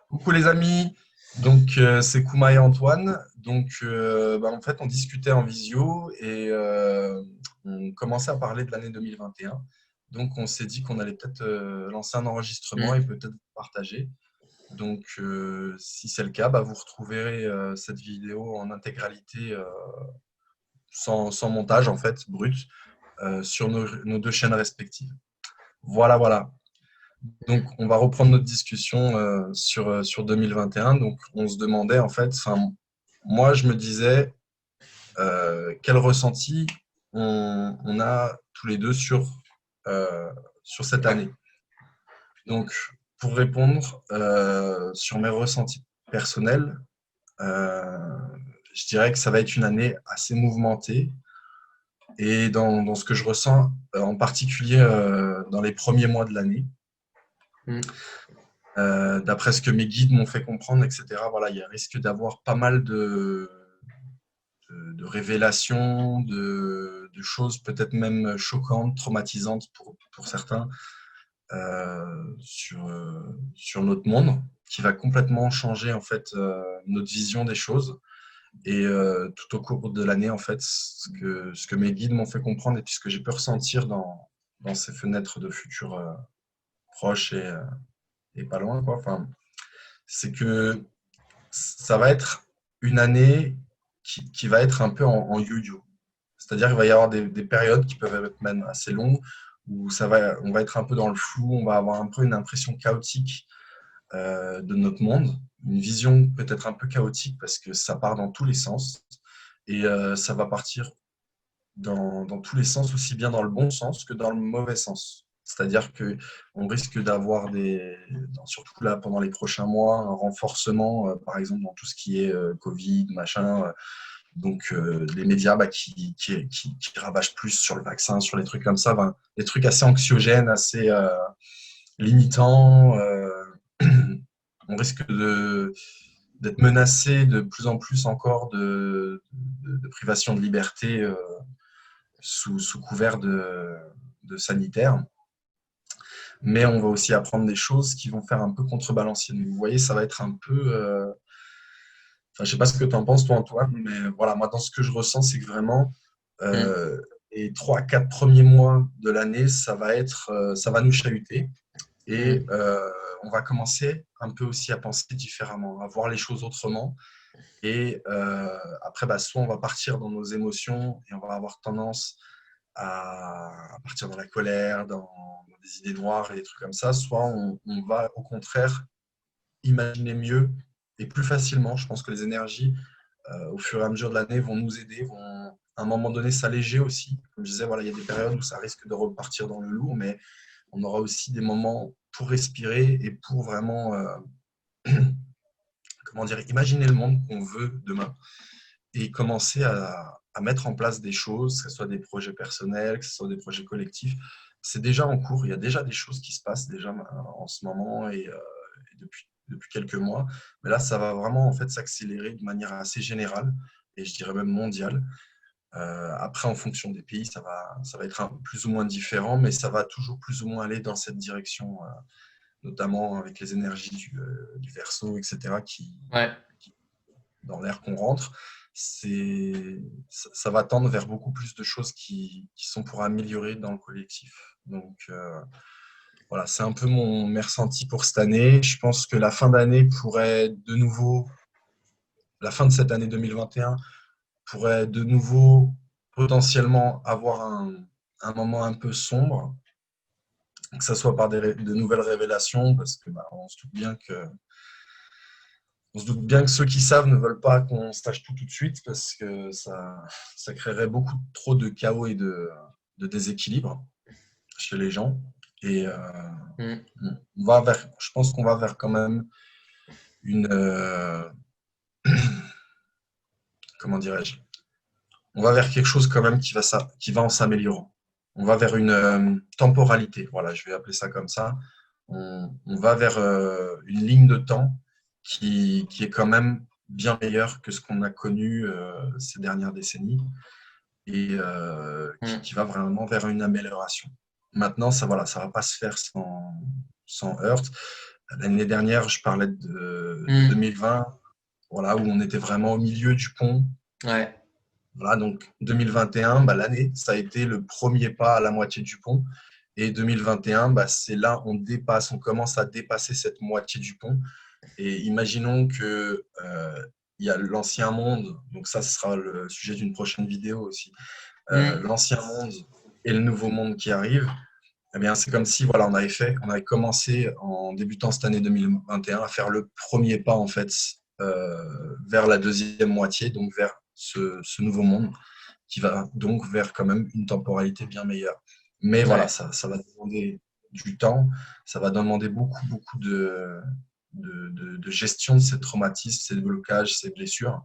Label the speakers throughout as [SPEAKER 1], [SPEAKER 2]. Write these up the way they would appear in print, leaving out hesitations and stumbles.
[SPEAKER 1] Coucou les amis, donc c'est Kouma et Antoine. Donc en fait on discutait en visio et on commençait à parler de l'année 2021. Donc on s'est dit qu'on allait peut-être lancer un enregistrement et
[SPEAKER 2] Mm.
[SPEAKER 1] peut-être vous partager. Donc si c'est le cas, vous retrouverez cette vidéo en intégralité sans montage en fait, brut, sur nos deux chaînes respectives. Voilà, voilà. Donc,
[SPEAKER 2] Mm.
[SPEAKER 1] on va reprendre notre discussion sur 2021. Donc, on se demandait, en fait, enfin, moi, je me disais, quel ressenti on a tous les deux sur cette
[SPEAKER 2] Ouais.
[SPEAKER 1] année. Donc, pour répondre sur mes ressentis personnels, euh, je dirais que ça va être une année assez mouvementée. Et dans ce que je ressens, en particulier dans les premiers mois de l'année,
[SPEAKER 2] Mm.
[SPEAKER 1] d'après ce que mes guides m'ont fait comprendre, etc., voilà, il y a risque d'avoir pas mal de révélations, de choses peut-être même choquantes, traumatisantes pour certains sur notre monde, qui va complètement changer en fait notre vision des choses. Et tout au cours de l'année, en fait, ce que mes guides m'ont fait comprendre et puis ce que j'ai pu ressentir dans ces fenêtres de futur proches et pas loin, quoi. Enfin, c'est que ça va être une année qui va être un peu en yo-yo. C'est-à-dire qu'il va y avoir des périodes qui peuvent être même assez longues où on va être un peu dans le flou, on va avoir un peu une impression chaotique de notre monde, une vision peut-être un peu chaotique parce que ça part dans tous les sens et ça va partir dans tous les sens, aussi bien dans le bon sens que dans le mauvais sens. C'est-à-dire que on risque d'avoir surtout là pendant les prochains mois, un renforcement, par exemple dans tout ce qui est Covid, machin. Donc les médias qui rabâchent plus sur le vaccin, sur les trucs comme ça, des trucs assez anxiogènes, assez limitants. On risque d'être menacé de plus en plus encore de privation de liberté sous couvert de sanitaire. Mais on va aussi apprendre des choses qui vont faire un peu contrebalancier. Donc, vous voyez, ça va être un peu. Enfin, je sais pas ce que tu en penses, toi, Antoine, mais voilà, moi, dans ce que je ressens, c'est que vraiment,
[SPEAKER 2] Mm.
[SPEAKER 1] les 3, 4 premiers mois de l'année, ça va nous chahuter. Et
[SPEAKER 2] Mm.
[SPEAKER 1] on va commencer un peu aussi à penser différemment, à voir les choses autrement. Et après, soit on va partir dans nos émotions et on va avoir tendance à partir dans la colère, dans des idées noires et des trucs comme ça, soit on va au contraire imaginer mieux et plus facilement. Je pense que les énergies, au fur et à mesure de l'année, vont nous aider, vont à un moment donné s'alléger aussi. Comme je disais, voilà, il y a des périodes où ça risque de repartir dans le lourd, mais on aura aussi des moments pour respirer et pour vraiment, comment dire, imaginer le monde qu'on veut demain et commencer à mettre en place des choses, que ce soit des projets personnels, que ce soit des projets collectifs. C'est déjà en cours, il y a déjà des choses qui se passent déjà en ce moment et depuis quelques mois. Mais là, ça va vraiment en fait s'accélérer de manière assez générale et je dirais même mondiale. Après, en fonction des pays, ça va être plus ou moins différent, mais ça va toujours plus ou moins aller dans cette direction, notamment avec les énergies du Verseau, etc.,
[SPEAKER 2] Ouais.
[SPEAKER 1] dans l'air qu'on rentre, ça va tendre vers beaucoup plus de choses qui sont pour améliorer dans le collectif. Donc voilà, c'est un peu mes ressentis pour cette année. Je pense que la fin d'année pourrait de nouveau, la fin de cette année 2021 pourrait de nouveau potentiellement avoir un moment un peu sombre, que ce soit par de nouvelles révélations, parce que on se doute bien que ceux qui savent ne veulent pas qu'on se tâche tout de suite parce que ça créerait beaucoup trop de chaos et de déséquilibre chez les gens. Et
[SPEAKER 2] Mm.
[SPEAKER 1] je pense qu'on va vers quand même une, comment dirais-je, on va vers quelque chose quand même qui va en s'améliorant. On va vers une temporalité, voilà, je vais appeler ça comme ça. On va vers une ligne de temps qui est quand même bien meilleure que ce qu'on a connu ces dernières décennies et
[SPEAKER 2] Mm.
[SPEAKER 1] qui va vraiment vers une amélioration. Maintenant, ça voilà, ça va pas se faire sans heurts. L'année dernière, je parlais de
[SPEAKER 2] Hmm.
[SPEAKER 1] 2020, voilà, où on était vraiment au milieu du pont.
[SPEAKER 2] Ouais.
[SPEAKER 1] Voilà, donc 2021, bah, l'année, ça a été le premier pas à la moitié du pont. Et 2021, bah, c'est là on commence à dépasser cette moitié du pont. Et imaginons que il y a l'ancien monde, donc ça, ce sera le sujet d'une prochaine vidéo aussi.
[SPEAKER 2] Hmm.
[SPEAKER 1] L'ancien monde et le nouveau monde qui arrive. Eh bien, c'est comme si voilà, on avait commencé en débutant cette année 2021 à faire le premier pas en fait vers la deuxième moitié, donc vers ce nouveau monde qui va donc vers quand même une temporalité bien meilleure. Mais voilà,
[SPEAKER 2] Ouais.
[SPEAKER 1] ça va demander du temps, ça va demander beaucoup de gestion de ces traumatismes, ces blocages, ces blessures.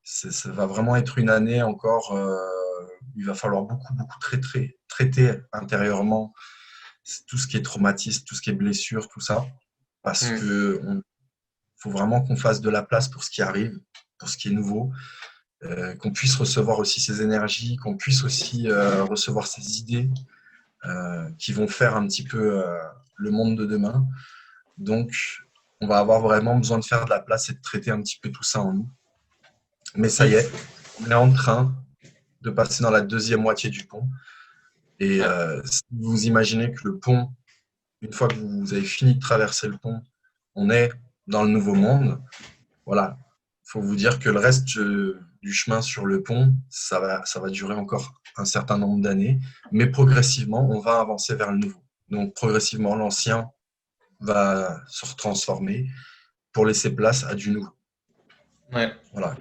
[SPEAKER 1] Ça va vraiment être une année encore, il va falloir beaucoup traiter intérieurement tout ce qui est traumatisme, tout ce qui est blessure, tout ça, parce
[SPEAKER 2] Hmm.
[SPEAKER 1] que faut vraiment qu'on fasse de la place pour ce qui arrive, pour ce qui est nouveau, qu'on puisse recevoir aussi ces énergies, qu'on puisse aussi recevoir ces idées qui vont faire un petit peu le monde de demain. Donc, on va avoir vraiment besoin de faire de la place et de traiter un petit peu tout ça en nous. Mais ça y
[SPEAKER 2] Hmm.
[SPEAKER 1] est, on est en train de passer dans la deuxième moitié du pont. Et
[SPEAKER 2] Ouais.
[SPEAKER 1] si vous imaginez que le pont, une fois que vous avez fini de traverser le pont, on est dans le nouveau monde. Voilà. Il faut vous dire que le reste du chemin sur le pont, ça va durer encore un certain nombre d'années, mais progressivement, on va avancer vers le nouveau. Donc, progressivement, l'ancien va se transformer pour laisser place à du nouveau.
[SPEAKER 2] Ouais.
[SPEAKER 1] Voilà.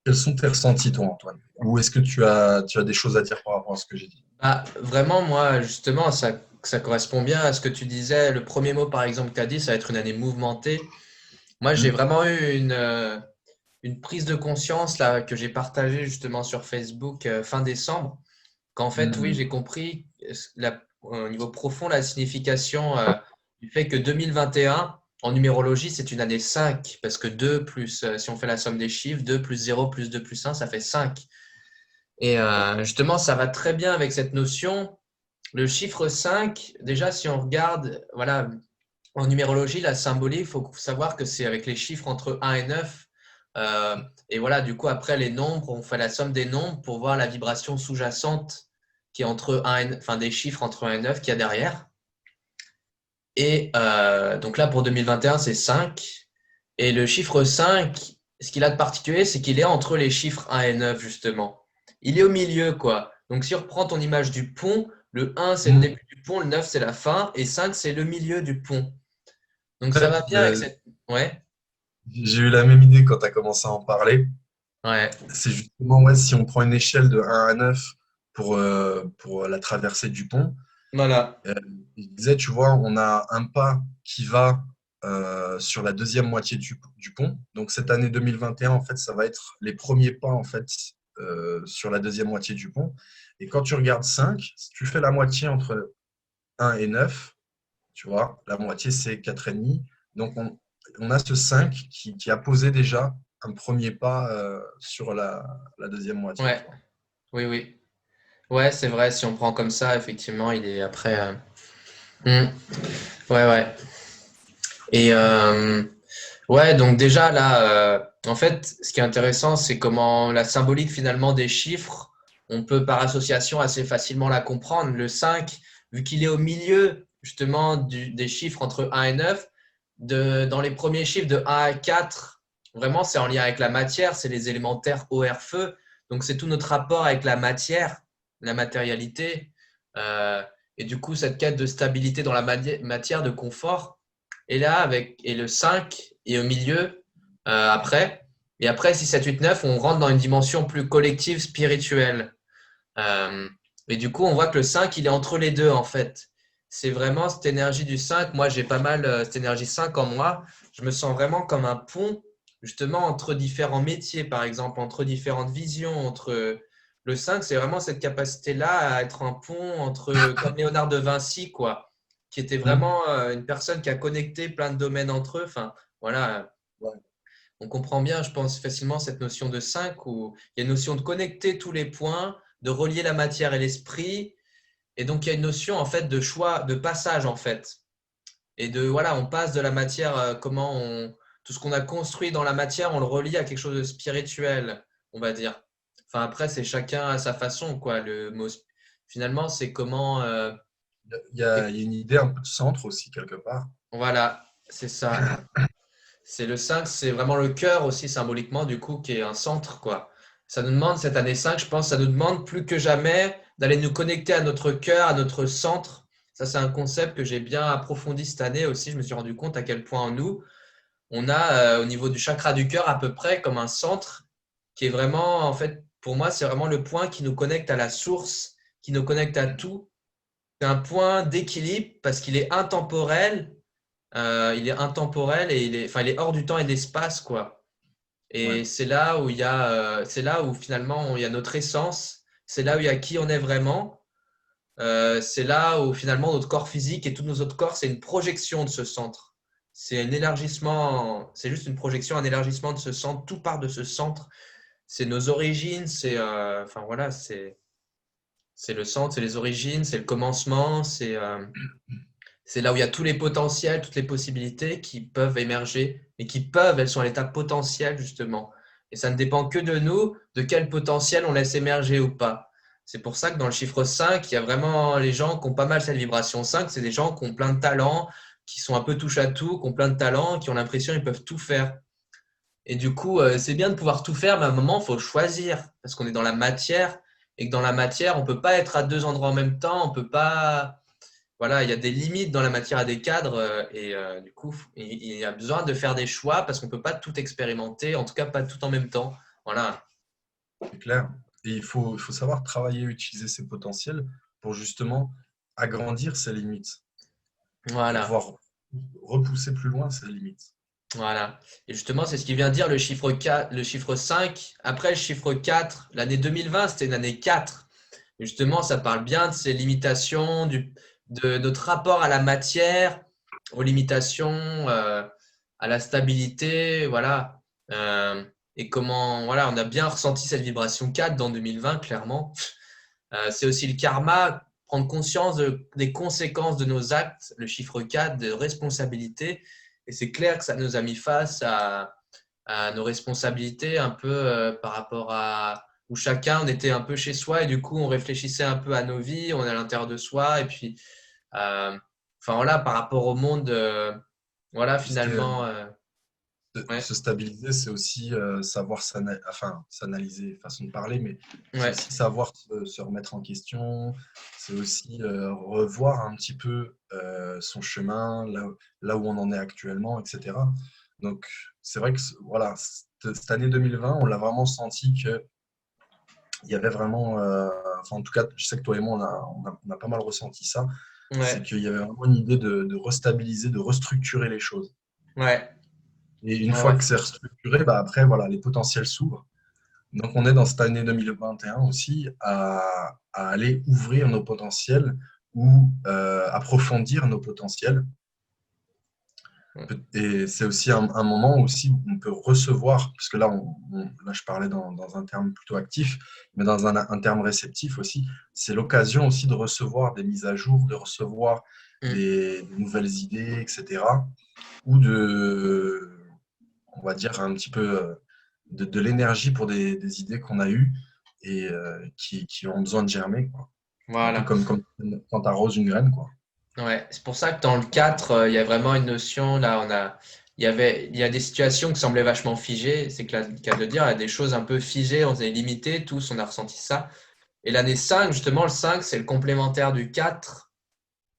[SPEAKER 1] Quels sont tes ressentis, toi, Antoine? Ou est-ce que tu as des choses à dire par rapport à ce que j'ai dit?
[SPEAKER 2] Bah, vraiment, moi, justement, ça correspond bien à ce que tu disais. Le premier mot, par exemple, que tu as dit, ça va être une année mouvementée. Moi, j'ai
[SPEAKER 1] Hmm.
[SPEAKER 2] vraiment eu une prise de conscience là, que j'ai partagée justement sur Facebook fin décembre. Qu'en fait, oui,
[SPEAKER 1] Hmm.
[SPEAKER 2] j'ai compris au niveau profond la signification du fait que 2021, en numérologie, c'est une année 5 parce que 2 plus, si on fait la somme des chiffres, 2 plus 0 plus 2 plus 1, ça fait 5. Et justement, ça va très bien avec cette notion. Le chiffre 5, déjà, si on regarde, voilà, en numérologie, la symbolique, il faut savoir que c'est avec les chiffres entre 1 et 9. Euh, et voilà, du coup, après les nombres, on fait la somme des nombres pour voir la vibration sous-jacente qui est entre 1 et, enfin, des chiffres entre 1 et 9 qu'il y a derrière. Et donc là, pour 2021, c'est 5. Et le chiffre 5, ce qu'il a de particulier, c'est qu'il est entre les chiffres 1 et 9, justement. Il est au milieu, quoi. Donc, si on reprend ton image du pont, le 1, c'est le
[SPEAKER 1] Hmm.
[SPEAKER 2] début du pont, le 9, c'est la fin, et 5, c'est le milieu du pont. Donc, ça
[SPEAKER 1] Ouais,
[SPEAKER 2] va bien avec cette. Ouais,
[SPEAKER 1] j'ai eu la même idée quand tu as commencé à en parler.
[SPEAKER 2] ouais,
[SPEAKER 1] C'est justement, ouais, si on prend une échelle de 1 à 9 pour la traversée du pont,
[SPEAKER 2] voilà.
[SPEAKER 1] euh, je disais, tu vois, on a un pas qui va sur la deuxième moitié du pont. Donc cette année 2021, en fait, ça va être les premiers pas en fait sur la deuxième moitié du pont. Et quand tu regardes 5, si tu fais la moitié entre 1 et 9, tu vois, la moitié c'est 4,5. Donc on a ce 5 qui a posé déjà un premier pas sur la deuxième moitié, tu
[SPEAKER 2] Ouais,
[SPEAKER 1] vois.
[SPEAKER 2] oui, oui. Ouais, c'est vrai, si on prend comme ça, effectivement, il est après. Hmm. Ouais, ouais. Et ouais, donc déjà là, en fait, ce qui est intéressant, c'est comment la symbolique finalement des chiffres, on peut par association assez facilement la comprendre. Le 5, vu qu'il est au milieu justement des chiffres entre 1 et 9, dans les premiers chiffres de 1 à 4, vraiment c'est en lien avec la matière, c'est les élémentaires eau, air, feu. Donc c'est tout notre rapport avec la matière, la matérialité. Euh, et du coup, cette quête de stabilité dans la matière, de confort. Et là, et le 5 est au milieu après. Et après, 6, 7, 8, 9, on rentre dans une dimension plus collective, spirituelle. Euh, et du coup, on voit que le 5 il est entre les deux, en fait. C'est vraiment cette énergie du 5. Moi, j'ai pas mal cette énergie 5 en moi. Je me sens vraiment comme un pont, justement, entre différents métiers, par exemple, entre différentes visions, entre. Le 5 c'est vraiment cette capacité-là à être un pont entre, comme Léonard de Vinci, quoi, qui était
[SPEAKER 1] Mm.
[SPEAKER 2] vraiment une personne qui a connecté plein de domaines entre eux. Enfin, voilà,
[SPEAKER 1] Ouais.
[SPEAKER 2] on comprend bien, je pense, facilement cette notion de 5 où il y a une notion de connecter tous les points, de relier la matière et l'esprit. Et donc, il y a une notion, en fait, de choix, de passage, en fait. Et voilà, on passe de la matière, tout ce qu'on a construit dans la matière, on le relie à quelque chose de spirituel, on va dire. Enfin, après, c'est chacun à sa façon, quoi. Finalement, c'est comment.
[SPEAKER 1] Il y a une idée un peu de centre aussi, quelque part.
[SPEAKER 2] Voilà, c'est ça. C'est le 5, c'est vraiment le cœur aussi symboliquement, du coup, qui est un centre, quoi. Ça nous demande, cette année 5, je pense, ça nous demande plus que jamais d'aller nous connecter à notre cœur, à notre centre. Ça, c'est un concept que j'ai bien approfondi cette année aussi. Je me suis rendu compte à quel point en nous, on a au niveau du chakra du cœur à peu près comme un centre qui est vraiment, en fait, pour moi, c'est vraiment le point qui nous connecte à la source, qui nous connecte à tout. C'est un point d'équilibre parce qu'il est intemporel. Il est intemporel et enfin, il est hors du temps et de l'espace, quoi.
[SPEAKER 1] Ouais,
[SPEAKER 2] Et c'est là où finalement il y a notre essence. C'est là où il y a qui on est vraiment. C'est là où finalement notre corps physique et tous nos autres corps, c'est une projection de ce centre. C'est un élargissement, c'est juste une projection, un élargissement de ce centre. Tout part de ce centre. C'est nos origines, enfin voilà, c'est le centre, c'est les origines, c'est le commencement, c'est là où il y a tous les potentiels, toutes les possibilités qui peuvent émerger et elles sont à l'état potentiel justement. Et ça ne dépend que de nous, de quel potentiel on laisse émerger ou pas. C'est pour ça que dans le chiffre 5, il y a vraiment les gens qui ont pas mal cette vibration 5, c'est des gens qui ont plein de talents, qui sont un peu touche à tout, qui ont plein de talents, qui ont l'impression qu'ils peuvent tout faire. Et du coup, c'est bien de pouvoir tout faire, mais à un moment, il faut choisir parce qu'on est dans la matière et que dans la matière, on ne peut pas être à deux endroits en même temps, on peut pas voilà, il y a des limites dans la matière à des cadres du coup, il y a besoin de faire des choix parce qu'on ne peut pas tout expérimenter, en tout cas pas tout en même temps. Voilà,
[SPEAKER 1] c'est clair. Et il faut savoir travailler et utiliser ses potentiels pour justement agrandir ses limites, pour
[SPEAKER 2] voilà,
[SPEAKER 1] pouvoir repousser plus loin ses limites.
[SPEAKER 2] voilà. Et justement, c'est ce qui vient dire le chiffre 4, le chiffre 5. Après le chiffre 4, l'année 2020, c'était une année 4. Et justement, ça parle bien de ces limitations, de notre rapport à la matière, aux limitations, à la stabilité, voilà. Et comment, voilà, on a bien ressenti cette vibration 4 dans 2020, clairement. C'est aussi le karma, prendre conscience des conséquences de nos actes, le chiffre 4, de responsabilité. Et c'est clair que ça nous a mis face à nos responsabilités un peu par rapport à où chacun on était un peu chez soi et du coup on réfléchissait un peu à nos vies, on est à l'intérieur de soi et puis enfin voilà par rapport au monde voilà
[SPEAKER 1] Tout ce qui est
[SPEAKER 2] finalement ouais
[SPEAKER 1] se stabiliser, c'est aussi savoir s'analyser, façon de parler, mais c'est
[SPEAKER 2] ouais
[SPEAKER 1] aussi savoir se remettre en question, c'est aussi revoir un petit peu son chemin, là où on en est actuellement, etc. Donc, c'est vrai que voilà, cette année 2020, on l'a vraiment senti qu'il y avait vraiment, enfin, en tout cas, je sais que toi et moi, on a pas mal ressenti ça, c'est
[SPEAKER 2] ouais
[SPEAKER 1] qu'il y avait vraiment une idée de restabiliser, de restructurer les choses.
[SPEAKER 2] ouais
[SPEAKER 1] Et une
[SPEAKER 2] ouais
[SPEAKER 1] fois
[SPEAKER 2] ouais
[SPEAKER 1] que c'est restructuré, bah après, voilà, les potentiels s'ouvrent. Donc, on est dans cette année 2021 aussi à aller ouvrir nos potentiels ou approfondir nos potentiels. Et c'est aussi un moment aussi où on peut recevoir, parce que là, là je parlais dans un terme plutôt actif, mais dans un terme réceptif aussi, c'est l'occasion aussi de recevoir des mises à jour, de recevoir
[SPEAKER 2] Mm.
[SPEAKER 1] des nouvelles idées, etc. Ou de, on va dire, un petit peu de l'énergie pour des idées qu'on a eues et qui ont besoin de germer, quoi. Un peu
[SPEAKER 2] voilà
[SPEAKER 1] comme quand tu arroses une graine, quoi.
[SPEAKER 2] ouais c'est pour ça que dans le 4 il y a vraiment une notion là il y a des situations qui semblaient vachement figées c'est le cas de le dire il y a des choses un peu figées on est limité tous on a ressenti ça. Et l'année 5 justement, le 5 c'est le complémentaire du 4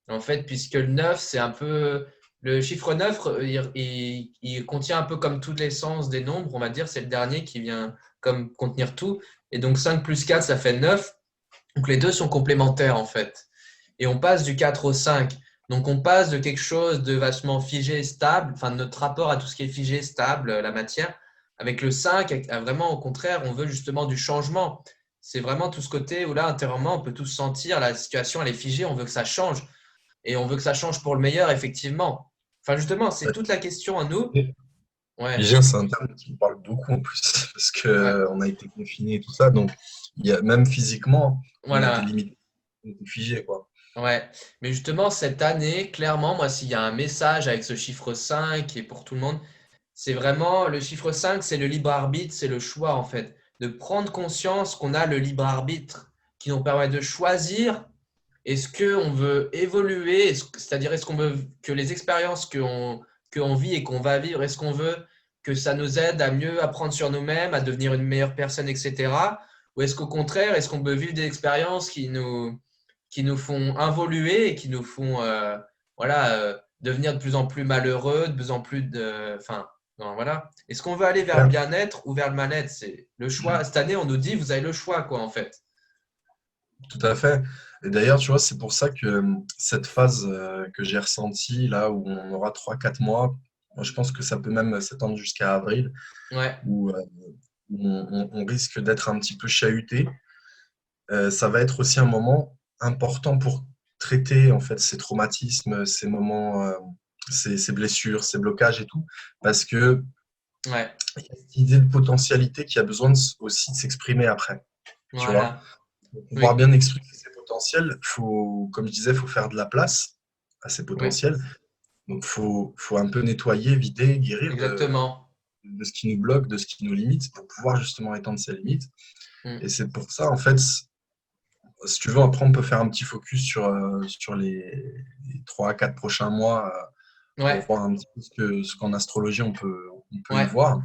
[SPEAKER 2] en fait, puisque le 9 c'est un peu. Le chiffre 9 il contient un peu comme toute l'essence des nombres, on va dire, c'est le dernier qui vient comme contenir tout. Et donc 5 plus 4 ça fait 9. Donc les deux sont complémentaires, en fait. Et on passe du 4 au 5. Donc on passe de quelque chose de vachement figé et stable, enfin de notre rapport à tout ce qui est figé, stable, la matière, avec le 5, vraiment au contraire, on veut justement du changement. C'est vraiment tout ce côté où là, intérieurement, on peut tous sentir la situation, elle est figée, on veut que ça change. Et on veut que ça change pour le meilleur, effectivement. Enfin, justement, c'est
[SPEAKER 1] Ouais.
[SPEAKER 2] toute la question à nous. Ouais,
[SPEAKER 1] Figé, c'est un terme qui me parle beaucoup en plus, parce
[SPEAKER 2] ouais,
[SPEAKER 1] qu'on a été confinés et tout ça, donc il y a, même physiquement, on a été
[SPEAKER 2] voilà.
[SPEAKER 1] limité, on était figé, quoi.
[SPEAKER 2] Ouais, mais justement, cette année, clairement, moi, s'il y a un message avec ce chiffre 5 et pour tout le monde, c'est vraiment le chiffre 5, c'est le libre arbitre, c'est le choix, en fait. De prendre conscience qu'on a le libre arbitre qui nous permet de choisir. Est-ce qu'on veut évoluer, c'est-à-dire est-ce qu'on veut que les expériences qu'on vit et qu'on va vivre, est-ce qu'on veut que ça nous aide à mieux apprendre sur nous-mêmes, à devenir une meilleure personne, etc. Ou est-ce qu'au contraire, est-ce qu'on veut vivre des expériences qui nous font involuer et qui nous font voilà, devenir de plus en plus malheureux, de plus en plus de... Enfin, non, voilà. Est-ce qu'on veut aller vers le
[SPEAKER 1] Ouais,
[SPEAKER 2] bien-être ou vers le mal-être? C'est le choix. Cette année, on nous dit, vous avez le choix, quoi, en fait.
[SPEAKER 1] tout à fait. Et d'ailleurs, tu vois, c'est pour ça que cette phase que j'ai ressentie, là où on aura 3 4 mois, moi, je pense que ça peut même s'étendre jusqu'à avril,
[SPEAKER 2] Ouais,
[SPEAKER 1] où, on risque d'être un petit peu chahuté. Ça va être aussi un moment important pour traiter en fait ces traumatismes, ces moments, ces blessures, ces blocages et tout, parce que
[SPEAKER 2] ouais,
[SPEAKER 1] il y a cette idée de potentialité qui a besoin aussi de s'exprimer après, tu vois.
[SPEAKER 2] voilà.
[SPEAKER 1] Pour pouvoir
[SPEAKER 2] Oui,
[SPEAKER 1] bien exprimer ses potentiels, faut, comme je disais, faut faire de la place à ces
[SPEAKER 2] oui,
[SPEAKER 1] potentiels. Donc, faut un peu nettoyer, vider, guérir
[SPEAKER 2] exactement.
[SPEAKER 1] de ce qui nous bloque, de ce qui nous limite, pour pouvoir justement étendre ses limites.
[SPEAKER 2] Mm.
[SPEAKER 1] Et c'est pour ça, en fait, si tu veux, après, on peut faire un petit focus sur les 3 à 4 prochains mois pour
[SPEAKER 2] Ouais,
[SPEAKER 1] voir un petit peu ce qu'en astrologie on peut y
[SPEAKER 2] ouais,
[SPEAKER 1] voir.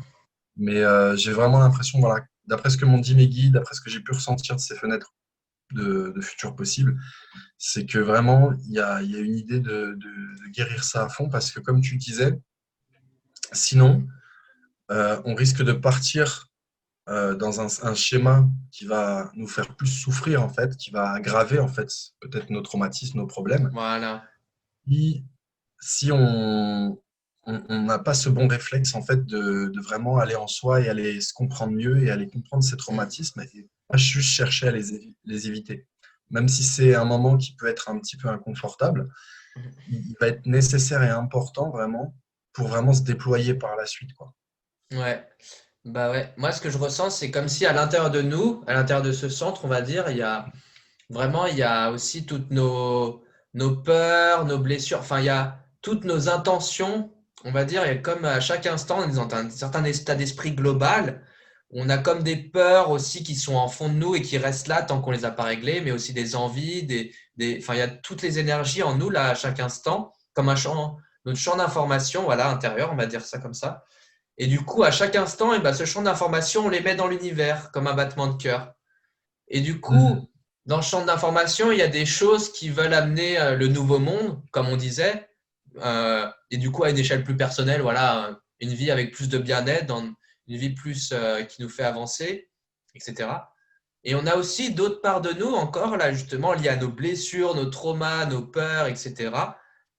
[SPEAKER 1] Mais j'ai vraiment l'impression, voilà, d'après ce que m'ont dit mes guides, d'après ce que j'ai pu ressentir de ces fenêtres de futurs possibles, c'est que vraiment, il y a une idée de guérir ça à fond parce que, comme tu le disais, sinon, on risque de partir dans un schéma qui va nous faire plus souffrir, en fait, qui va aggraver, en fait, peut-être nos traumatismes, nos problèmes.
[SPEAKER 2] voilà.
[SPEAKER 1] Si, si on n'a pas ce bon réflexe, en fait, de vraiment aller en soi et aller se comprendre mieux et aller comprendre ces
[SPEAKER 2] Mm.
[SPEAKER 1] traumatismes et pas juste chercher à les éviter. Même si c'est un moment qui peut être un petit peu inconfortable, il va être nécessaire et important vraiment pour vraiment se déployer par la suite, quoi.
[SPEAKER 2] Ouais, bah ouais. Moi, ce que je ressens, c'est comme si à l'intérieur de nous, à l'intérieur de ce centre, on va dire, il y a vraiment, il y a aussi toutes nos peurs, nos blessures, enfin, il y a toutes nos intentions, on va dire, et comme à chaque instant, on est dans un certain état d'esprit global, on a comme des peurs aussi qui sont en fond de nous et qui restent là tant qu'on les a pas réglées, mais aussi des envies, enfin, il y a toutes les énergies en nous, là, à chaque instant, comme un champ, notre champ d'information, voilà, intérieur, on va dire ça comme ça. Et du coup, à chaque instant, eh ben, ce champ d'information, on les met dans l'univers, comme un battement de cœur. Et du
[SPEAKER 1] Mhm.
[SPEAKER 2] coup, dans le champ d'information, il y a des choses qui veulent amener le nouveau monde, comme on disait, et du coup, à une échelle plus personnelle, voilà, une vie avec plus de bien-être, une vie plus qui nous fait avancer, etc. Et on a aussi d'autres parts de nous encore, là, justement, liées à nos blessures, nos traumas, nos peurs, etc.,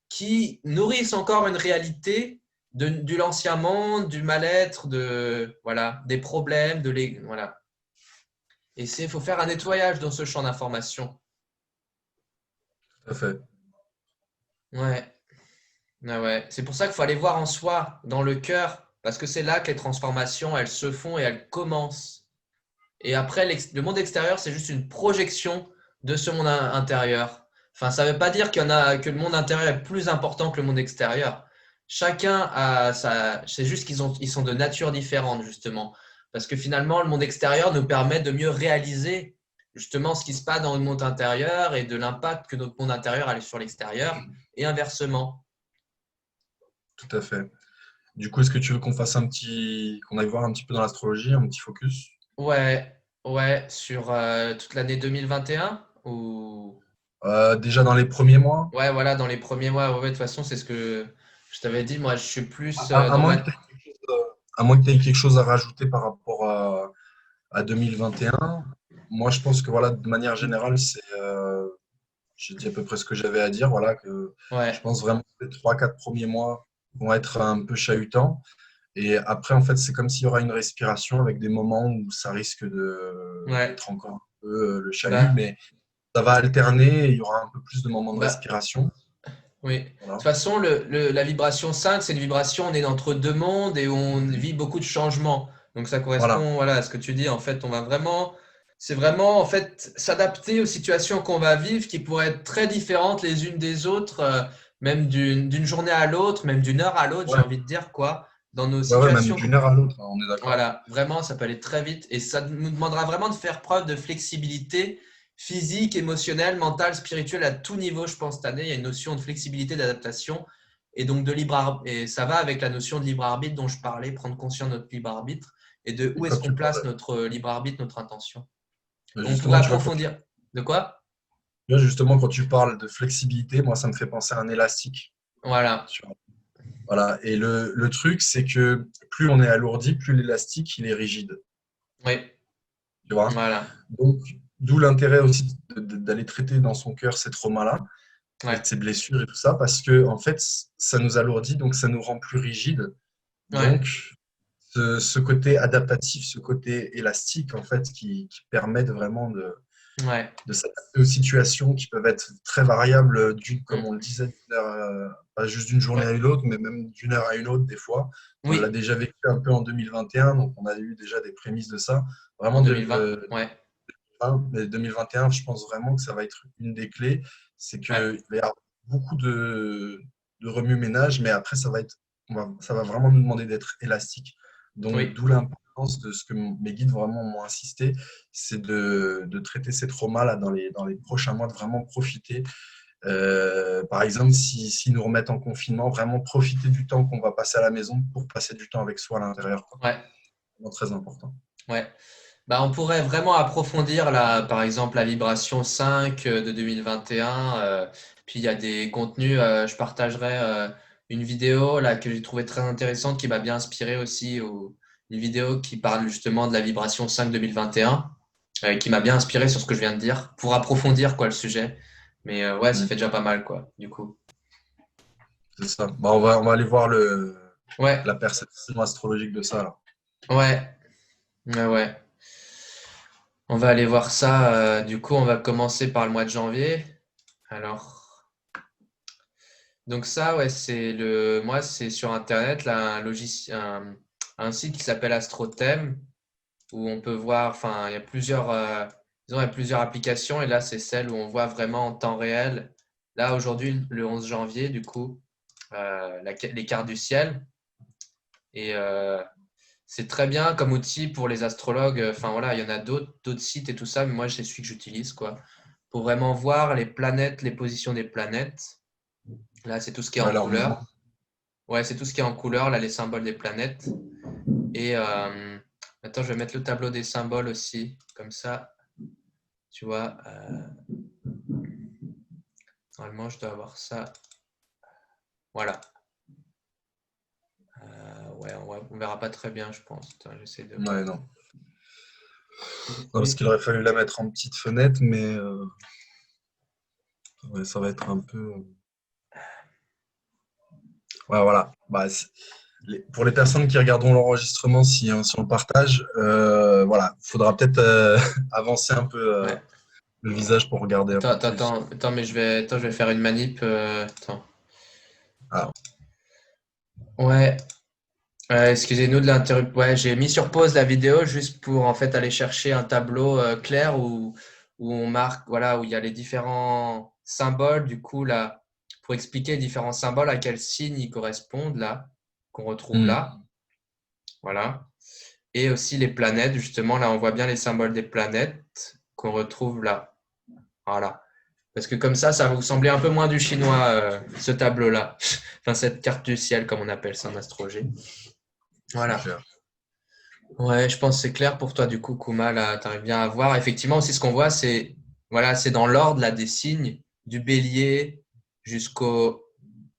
[SPEAKER 2] qui nourrissent encore une réalité de l'ancien monde, du mal-être, voilà, des problèmes, voilà. Et il faut faire un nettoyage dans ce champ d'information.
[SPEAKER 1] Tout à fait.
[SPEAKER 2] Ouais, ouais, ouais. C'est pour ça qu'il faut aller voir en soi, dans le cœur, parce que c'est là que les transformations, elles se font et elles commencent. Et après, le monde extérieur, c'est juste une projection de ce monde intérieur. Enfin, ça ne veut pas dire que le monde intérieur est plus important que le monde extérieur. Chacun a sa, c'est juste ils sont de nature différente, justement. Parce que finalement, le monde extérieur nous permet de mieux réaliser justement ce qui se passe dans le monde intérieur et de l'impact que notre monde intérieur a sur l'extérieur et inversement.
[SPEAKER 1] Tout à fait. Du coup, est-ce que tu veux qu'on aille voir un petit peu dans l'astrologie, un petit focus?
[SPEAKER 2] Ouais, ouais, sur toute l'année 2021 ou...
[SPEAKER 1] Déjà dans les premiers mois,
[SPEAKER 2] Ouais, voilà, dans les premiers mois, ouais, ouais, de toute façon, c'est ce que je t'avais dit. Moi, je suis plus
[SPEAKER 1] à
[SPEAKER 2] dans
[SPEAKER 1] moins que
[SPEAKER 2] ma.
[SPEAKER 1] tu aies quelque chose, à moins que tu quelque chose à rajouter par rapport à 2021, moi je pense que voilà, de manière générale, j'ai dit à peu près ce que j'avais à dire. Voilà, que je
[SPEAKER 2] Ouais,
[SPEAKER 1] pense vraiment que les 3 4 premiers mois vont être un peu chahutants. Et après, en fait, c'est comme s'il y aura une respiration avec des moments où ça risque
[SPEAKER 2] ouais.
[SPEAKER 1] d'être encore un peu le chahut,
[SPEAKER 2] Bah,
[SPEAKER 1] mais ça va alterner et il y aura un peu plus de moments de
[SPEAKER 2] bah,
[SPEAKER 1] respiration.
[SPEAKER 2] oui. De toute
[SPEAKER 1] Voilà.
[SPEAKER 2] façon, la vibration 5, c'est une vibration, on est entre deux mondes et on vit beaucoup de changements. Donc, ça
[SPEAKER 1] Voilà.
[SPEAKER 2] correspond, voilà, à ce que tu dis. En fait, on va vraiment. C'est vraiment en fait s'adapter aux situations qu'on va vivre qui pourraient être très différentes les unes des autres, même d'une journée à l'autre, même d'une heure à l'autre, j'ai
[SPEAKER 1] Ouais,
[SPEAKER 2] envie de dire quoi, dans nos
[SPEAKER 1] ouais, ouais, même
[SPEAKER 2] situations.
[SPEAKER 1] d'une heure à l'autre, hein, on est d'accord.
[SPEAKER 2] Voilà, vraiment, ça peut aller très vite et ça nous demandera vraiment de faire preuve de flexibilité physique, émotionnelle, mentale, spirituelle à tout niveau, je pense, cette année. Il y a une notion de flexibilité, d'adaptation et donc de libre arbitre. Et ça va avec la notion de libre arbitre dont je parlais, prendre conscience de notre libre arbitre et de
[SPEAKER 1] Et
[SPEAKER 2] où
[SPEAKER 1] quand
[SPEAKER 2] est-ce qu'on
[SPEAKER 1] tu
[SPEAKER 2] place
[SPEAKER 1] parles,
[SPEAKER 2] notre libre arbitre, notre intention. On pourrait
[SPEAKER 1] justement, tu vois,
[SPEAKER 2] approfondir. De quoi?
[SPEAKER 1] justement, quand tu parles de flexibilité, moi, ça me fait penser à un élastique.
[SPEAKER 2] Voilà.
[SPEAKER 1] Tu vois. Voilà. Et le truc, c'est que plus on est alourdi, plus l'élastique, il est rigide.
[SPEAKER 2] Oui,
[SPEAKER 1] Tu vois.
[SPEAKER 2] voilà.
[SPEAKER 1] Donc, d'où l'intérêt aussi d'aller traiter dans son cœur ces traumas-là, et
[SPEAKER 2] Ouais,
[SPEAKER 1] ces blessures et tout ça, parce que, en fait, ça nous alourdit, donc ça nous rend plus rigide.
[SPEAKER 2] ouais,
[SPEAKER 1] Donc, ce côté adaptatif, ce côté élastique, en fait, qui permet de vraiment
[SPEAKER 2] ouais.
[SPEAKER 1] de s'adapter aux situations qui peuvent être très variables, comme
[SPEAKER 2] Mm.
[SPEAKER 1] on le disait, pas juste d'une journée
[SPEAKER 2] Ouais.
[SPEAKER 1] à une autre, mais même d'une heure à une autre, des fois. On l'a
[SPEAKER 2] Oui,
[SPEAKER 1] déjà vécu un peu en 2021, donc on a eu déjà des prémices de ça.
[SPEAKER 2] en
[SPEAKER 1] Vraiment,
[SPEAKER 2] 2020. Ouais,
[SPEAKER 1] mais 2021, je pense vraiment que ça va être une des clés. C'est
[SPEAKER 2] ouais.
[SPEAKER 1] qu'il va y avoir beaucoup de remue-ménage, mais après, ça va vraiment nous demander d'être élastique. Donc,
[SPEAKER 2] Oui,
[SPEAKER 1] d'où l'importance de ce que mes guides vraiment m'ont insisté, c'est de traiter ces traumas-là dans les prochains mois, de vraiment profiter. Par exemple, si nous remettent en confinement, vraiment profiter du temps qu'on va passer à la maison pour passer du temps avec soi à l'intérieur, quoi.
[SPEAKER 2] ouais,
[SPEAKER 1] Vraiment très important.
[SPEAKER 2] ouais. Bah, on pourrait vraiment approfondir là, par exemple, la vibration 5 de 2021. Puis il y a des contenus, je partagerai une vidéo là que j'ai trouvé très intéressante qui m'a bien inspiré aussi, ou une vidéo qui parle justement de la vibration 5 2021, qui m'a bien inspiré sur ce que je viens de dire, pour approfondir quoi le sujet. Mais ouais, ça
[SPEAKER 1] Mm.
[SPEAKER 2] fait déjà pas mal quoi, du coup.
[SPEAKER 1] C'est ça. Bah, on va aller voir
[SPEAKER 2] Ouais,
[SPEAKER 1] la perception astrologique de ça, là.
[SPEAKER 2] ouais, ouais, ouais. On va aller voir ça. Du coup, on va commencer par le mois de janvier. Alors. Donc ça, ouais, moi, c'est sur Internet, là, un site qui s'appelle AstroThem, où on peut voir, enfin, il y a disons, il y a plusieurs applications, et là, c'est celle où on voit vraiment en temps réel. Là, aujourd'hui, le 11 janvier, du coup, les cartes du ciel. Et c'est très bien comme outil pour les astrologues. Enfin, voilà, il y en a d'autres sites et tout ça, mais moi, c'est celui que j'utilise, quoi, pour vraiment voir les planètes, les positions des planètes. Là, c'est tout ce qui est
[SPEAKER 1] Ouais,
[SPEAKER 2] en
[SPEAKER 1] leur mouvement.
[SPEAKER 2] couleur. Ouais, c'est tout ce qui est en couleur, là, les symboles des planètes. Et attends, je vais mettre le tableau des symboles aussi, comme ça, tu vois. Normalement, je dois avoir ça. Voilà. Ouais, on verra pas très bien, je pense. Attends, j'essaie de
[SPEAKER 1] Ouais,
[SPEAKER 2] voir.
[SPEAKER 1] non. Non, parce qu'il aurait fallu la mettre en petite fenêtre, mais ouais, ça va être un peu. Ouais, voilà. Bah, pour les personnes qui regarderont l'enregistrement, si on le partage, voilà, il faudra peut-être avancer un peu
[SPEAKER 2] Ouais.
[SPEAKER 1] le visage pour regarder un
[SPEAKER 2] Attends,
[SPEAKER 1] peu
[SPEAKER 2] attends,
[SPEAKER 1] plus.
[SPEAKER 2] attends, attends, mais je vais faire une manip. Attends,
[SPEAKER 1] Ah,
[SPEAKER 2] attends. Ouais, excusez-nous de l'interruption. Ouais, j'ai mis sur pause la vidéo juste pour en fait aller chercher un tableau clair où on marque, voilà, où il y a les différents symboles. Du coup, là, pour expliquer les différents symboles, à quel signe ils correspondent, là, qu'on retrouve
[SPEAKER 1] hmm.
[SPEAKER 2] là. Voilà. Et aussi les planètes, justement, là, on voit bien les symboles des planètes qu'on retrouve là. Voilà. Parce que comme ça va vous sembler un peu moins du chinois, ce tableau-là. Enfin, cette carte du ciel, comme on appelle ça en astrologie.
[SPEAKER 1] C'est
[SPEAKER 2] Voilà.
[SPEAKER 1] clair.
[SPEAKER 2] Ouais, je pense que c'est clair pour toi, du coup, Kuma, là, tu arrives bien à voir. Effectivement, aussi, ce qu'on voit, c'est, voilà, c'est dans l'ordre, là, des signes, du bélier jusqu'au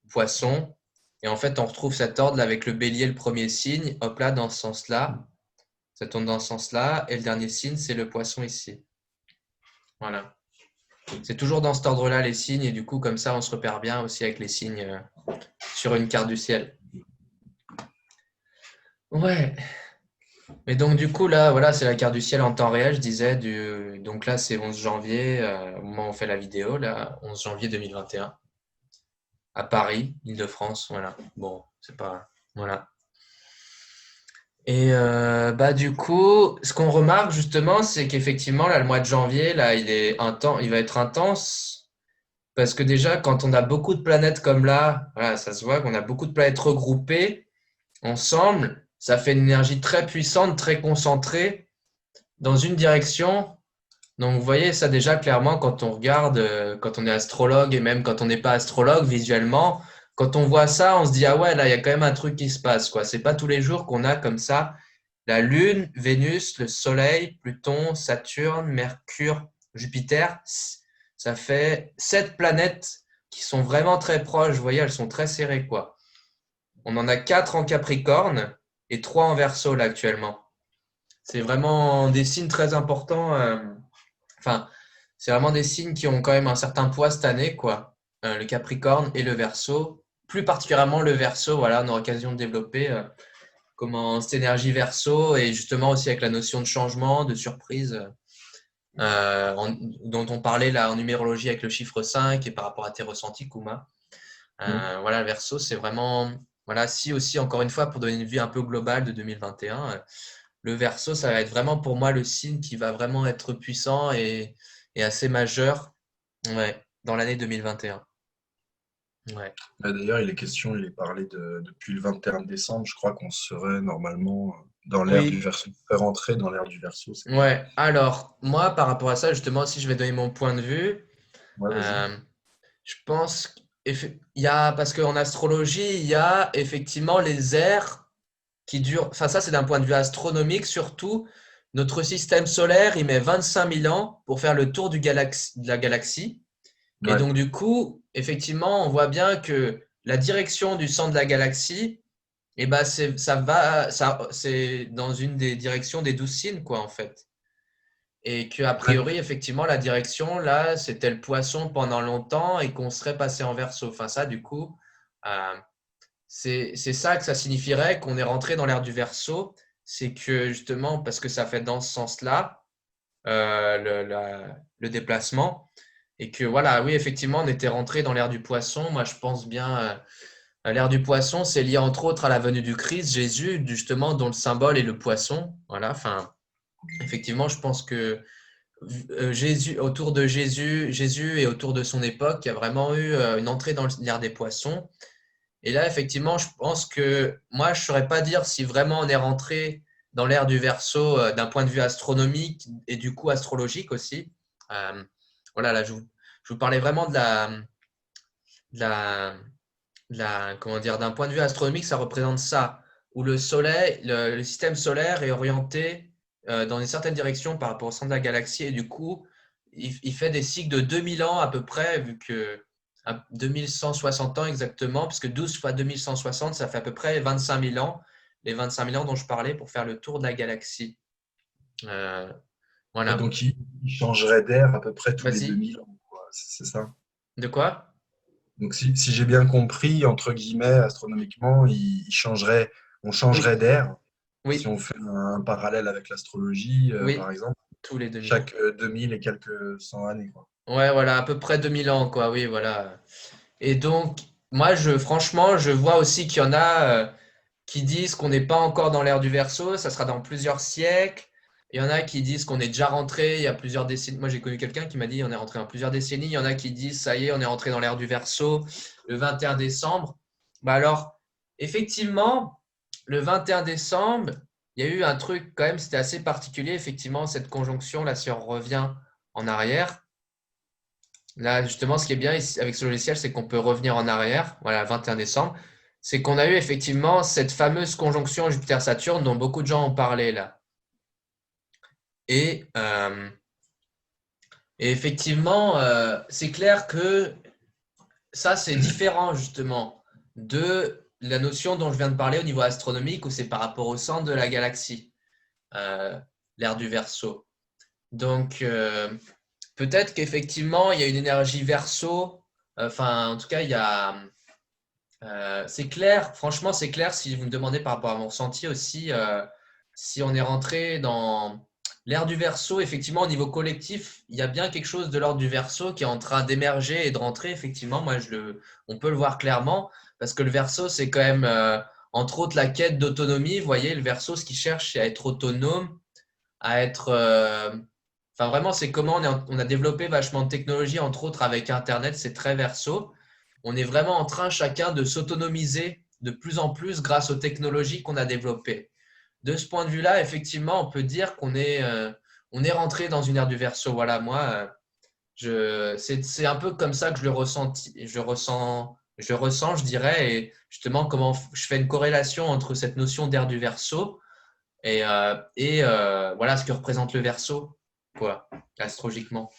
[SPEAKER 2] poisson. Et en fait, on retrouve cet ordre, là, avec le bélier, le premier signe. Hop là, dans ce sens-là. Ça tourne dans ce sens-là. Et le dernier signe, c'est le poisson ici. Voilà. C'est toujours dans cet ordre-là, les signes. Et du coup, comme ça, on se repère bien aussi avec les signes sur une carte du ciel. Ouais. Mais donc du coup là, voilà, c'est la carte du ciel en temps réel, je disais. Donc là, c'est 11 janvier, au moment où on fait la vidéo, là, 11 janvier 2021, à Paris, Île-de-France, voilà. Bon, c'est pas... Voilà. Et bah du coup, ce qu'on remarque justement, c'est qu'effectivement, là, le mois de janvier, là, il va être intense. Parce que déjà, quand on a beaucoup de planètes comme là, voilà, ça se voit qu'on a beaucoup de planètes regroupées ensemble, ça fait une énergie très puissante, très concentrée dans une direction. Donc, vous voyez ça déjà clairement quand on regarde, quand on est astrologue et même quand on n'est pas astrologue visuellement, quand on voit ça, on se dit, ah ouais, là, il y a quand même un truc qui se passe, quoi. C'est pas tous les jours qu'on a comme ça la Lune, Vénus, le Soleil, Pluton, Saturne, Mercure, Jupiter. Ça fait 7 planètes qui sont vraiment très proches. Vous voyez, elles sont très serrées, quoi. On en a 4 en Capricorne et 3 en Verseau, là, actuellement. C'est vraiment des signes très importants. Enfin, c'est vraiment des signes qui ont quand même un certain poids cette année, quoi. Le Capricorne et le Verseau. Plus particulièrement le Verseau, voilà, on aura l'occasion de développer comment cette énergie Verseau et justement aussi avec la notion de changement, de surprise, dont on parlait là en numérologie avec le chiffre 5 et par rapport à tes ressentis, Kuma.
[SPEAKER 1] Mm.
[SPEAKER 2] Voilà, le Verseau, c'est vraiment, voilà, si aussi, encore une fois, pour donner une vue un peu globale de 2021, le Verseau, ça va être vraiment pour moi le signe qui va vraiment être puissant et assez majeur, ouais, dans l'année 2021. Ouais.
[SPEAKER 1] D'ailleurs, il est parlé depuis le 21 décembre, je crois qu'on serait normalement dans l'ère du
[SPEAKER 2] Oui,
[SPEAKER 1] Verseau. On serait rentré dans l'ère du Verseau, c'est bien.
[SPEAKER 2] ouais. Alors, moi, par rapport à ça, justement, si je vais donner mon point de vue,
[SPEAKER 1] Ouais, vas-y.
[SPEAKER 2] euh, je pense qu'il y a, parce qu'en astrologie, il y a effectivement les ères qui durent, enfin ça c'est d'un point de vue astronomique surtout, notre système solaire, il met 25 000 ans pour faire le tour de la galaxie. Et
[SPEAKER 1] Ouais.
[SPEAKER 2] donc du coup, effectivement, on voit bien que la direction du centre de la galaxie, eh ben, c'est dans une des directions des 12 signes, quoi, en fait. Et que a
[SPEAKER 1] Ouais.
[SPEAKER 2] priori, effectivement, la direction, là, c'était le poisson pendant longtemps et qu'on serait passé en verso. Enfin, ça, du coup, euh, c'est ça que ça signifierait qu'on est rentré dans l'ère du verso. C'est que justement, parce que ça fait dans ce sens-là, le déplacement. Et que voilà, oui, effectivement, on était rentré dans l'ère du poisson. Moi, je pense bien, l'ère du poisson, c'est lié entre autres à la venue du Christ, Jésus, justement, dont le symbole est le poisson. Voilà, enfin, effectivement, je pense que Jésus, autour de Jésus et autour de son époque, il y a vraiment eu une entrée dans l'ère des poissons. Et là, effectivement, je pense que moi, je ne saurais pas dire si vraiment on est rentré dans l'ère du Verseau d'un point de vue astronomique et du coup astrologique aussi. Euh, voilà, là, je vous parlais vraiment de la, comment dire, d'un point de vue astronomique, ça représente ça, où le Soleil, le système solaire est orienté dans une certaine direction par rapport au centre de la galaxie, et du coup, il fait des cycles de 2000 ans à peu près, vu que à 2160 ans exactement, puisque 12 fois 2160, ça fait à peu près 25 000 ans, les 25 000 ans dont je parlais pour faire le tour de la galaxie. Euh,
[SPEAKER 1] Ouais,
[SPEAKER 2] voilà,
[SPEAKER 1] donc, il changerait d'air à peu près tous les
[SPEAKER 2] vas-y.
[SPEAKER 1] 2000 ans, quoi. C'est ça.
[SPEAKER 2] De quoi?
[SPEAKER 1] Donc, si j'ai bien compris, entre guillemets, astronomiquement, on changerait
[SPEAKER 2] Oui,
[SPEAKER 1] d'air. Si
[SPEAKER 2] oui,
[SPEAKER 1] on fait un parallèle avec l'astrologie, par
[SPEAKER 2] oui,
[SPEAKER 1] exemple,
[SPEAKER 2] tous les 2000 ans.
[SPEAKER 1] chaque 2000 et quelques cent années, quoi.
[SPEAKER 2] Ouais, voilà, à peu près 2000 ans, quoi, oui, voilà. Et donc, moi, franchement, je vois aussi qu'il y en a qui disent qu'on n'est pas encore dans l'ère du Verseau, ça sera dans plusieurs siècles. Il y en a qui disent qu'on est déjà rentré il y a plusieurs décennies. Moi, j'ai connu quelqu'un qui m'a dit on est rentré dans plusieurs décennies. Il y en a qui disent ça y est, on est rentré dans l'ère du Verseau le 21 décembre. Bah alors, effectivement, le 21 décembre, il y a eu un truc quand même, c'était assez particulier, effectivement, cette conjonction, là, si on revient en arrière. Là, justement, ce qui est bien ici avec ce logiciel, c'est qu'on peut revenir en arrière, voilà, 21 décembre. C'est qu'on a eu effectivement cette fameuse conjonction Jupiter-Saturne dont beaucoup de gens ont parlé là. Et, euh, et effectivement, c'est clair que ça, c'est différent justement de la notion dont je viens de parler au niveau astronomique où c'est par rapport au centre de la galaxie, euh, l'ère du Verseau. Donc, peut-être qu'effectivement, il y a une énergie Verseau. Enfin, en tout cas, il y a. C'est clair, franchement, c'est clair si vous me demandez par rapport à mon ressenti aussi, si on est rentré dans l'ère du Verseau, effectivement, au niveau collectif, il y a bien quelque chose de l'ordre du Verseau qui est en train d'émerger et de rentrer, effectivement. On peut le voir clairement parce que le Verseau, c'est quand même entre autres la quête d'autonomie. Vous voyez, le Verseau, ce qu'il cherche, c'est à être autonome, à être… Enfin, vraiment, c'est comment on a développé vachement de technologies, entre autres avec Internet, c'est très Verseau. On est vraiment en train chacun de s'autonomiser de plus en plus grâce aux technologies qu'on a développées. De ce point de vue-là, effectivement, on peut dire on est rentré dans une ère du Verseau. Voilà, moi, c'est un peu comme ça que je ressens, je dirais, et justement comment je fais une corrélation entre cette notion d'ère du Verseau et voilà ce que représente le Verseau, quoi, astrologiquement.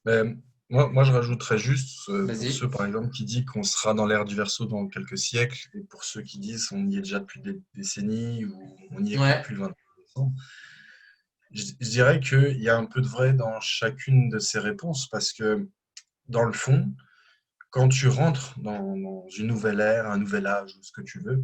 [SPEAKER 1] Ben, moi, je rajouterais juste pour
[SPEAKER 2] Vas-y.
[SPEAKER 1] ceux, par exemple, qui disent qu'on sera dans l'ère du Verseau dans quelques siècles, et pour ceux qui disent qu'on y est déjà depuis des décennies ou on y est
[SPEAKER 2] Ouais,
[SPEAKER 1] depuis le 21 décembre, je dirais qu'il y a un peu de vrai dans chacune de ces réponses parce que, dans le fond, quand tu rentres dans une nouvelle ère, un nouvel âge ou ce que tu veux,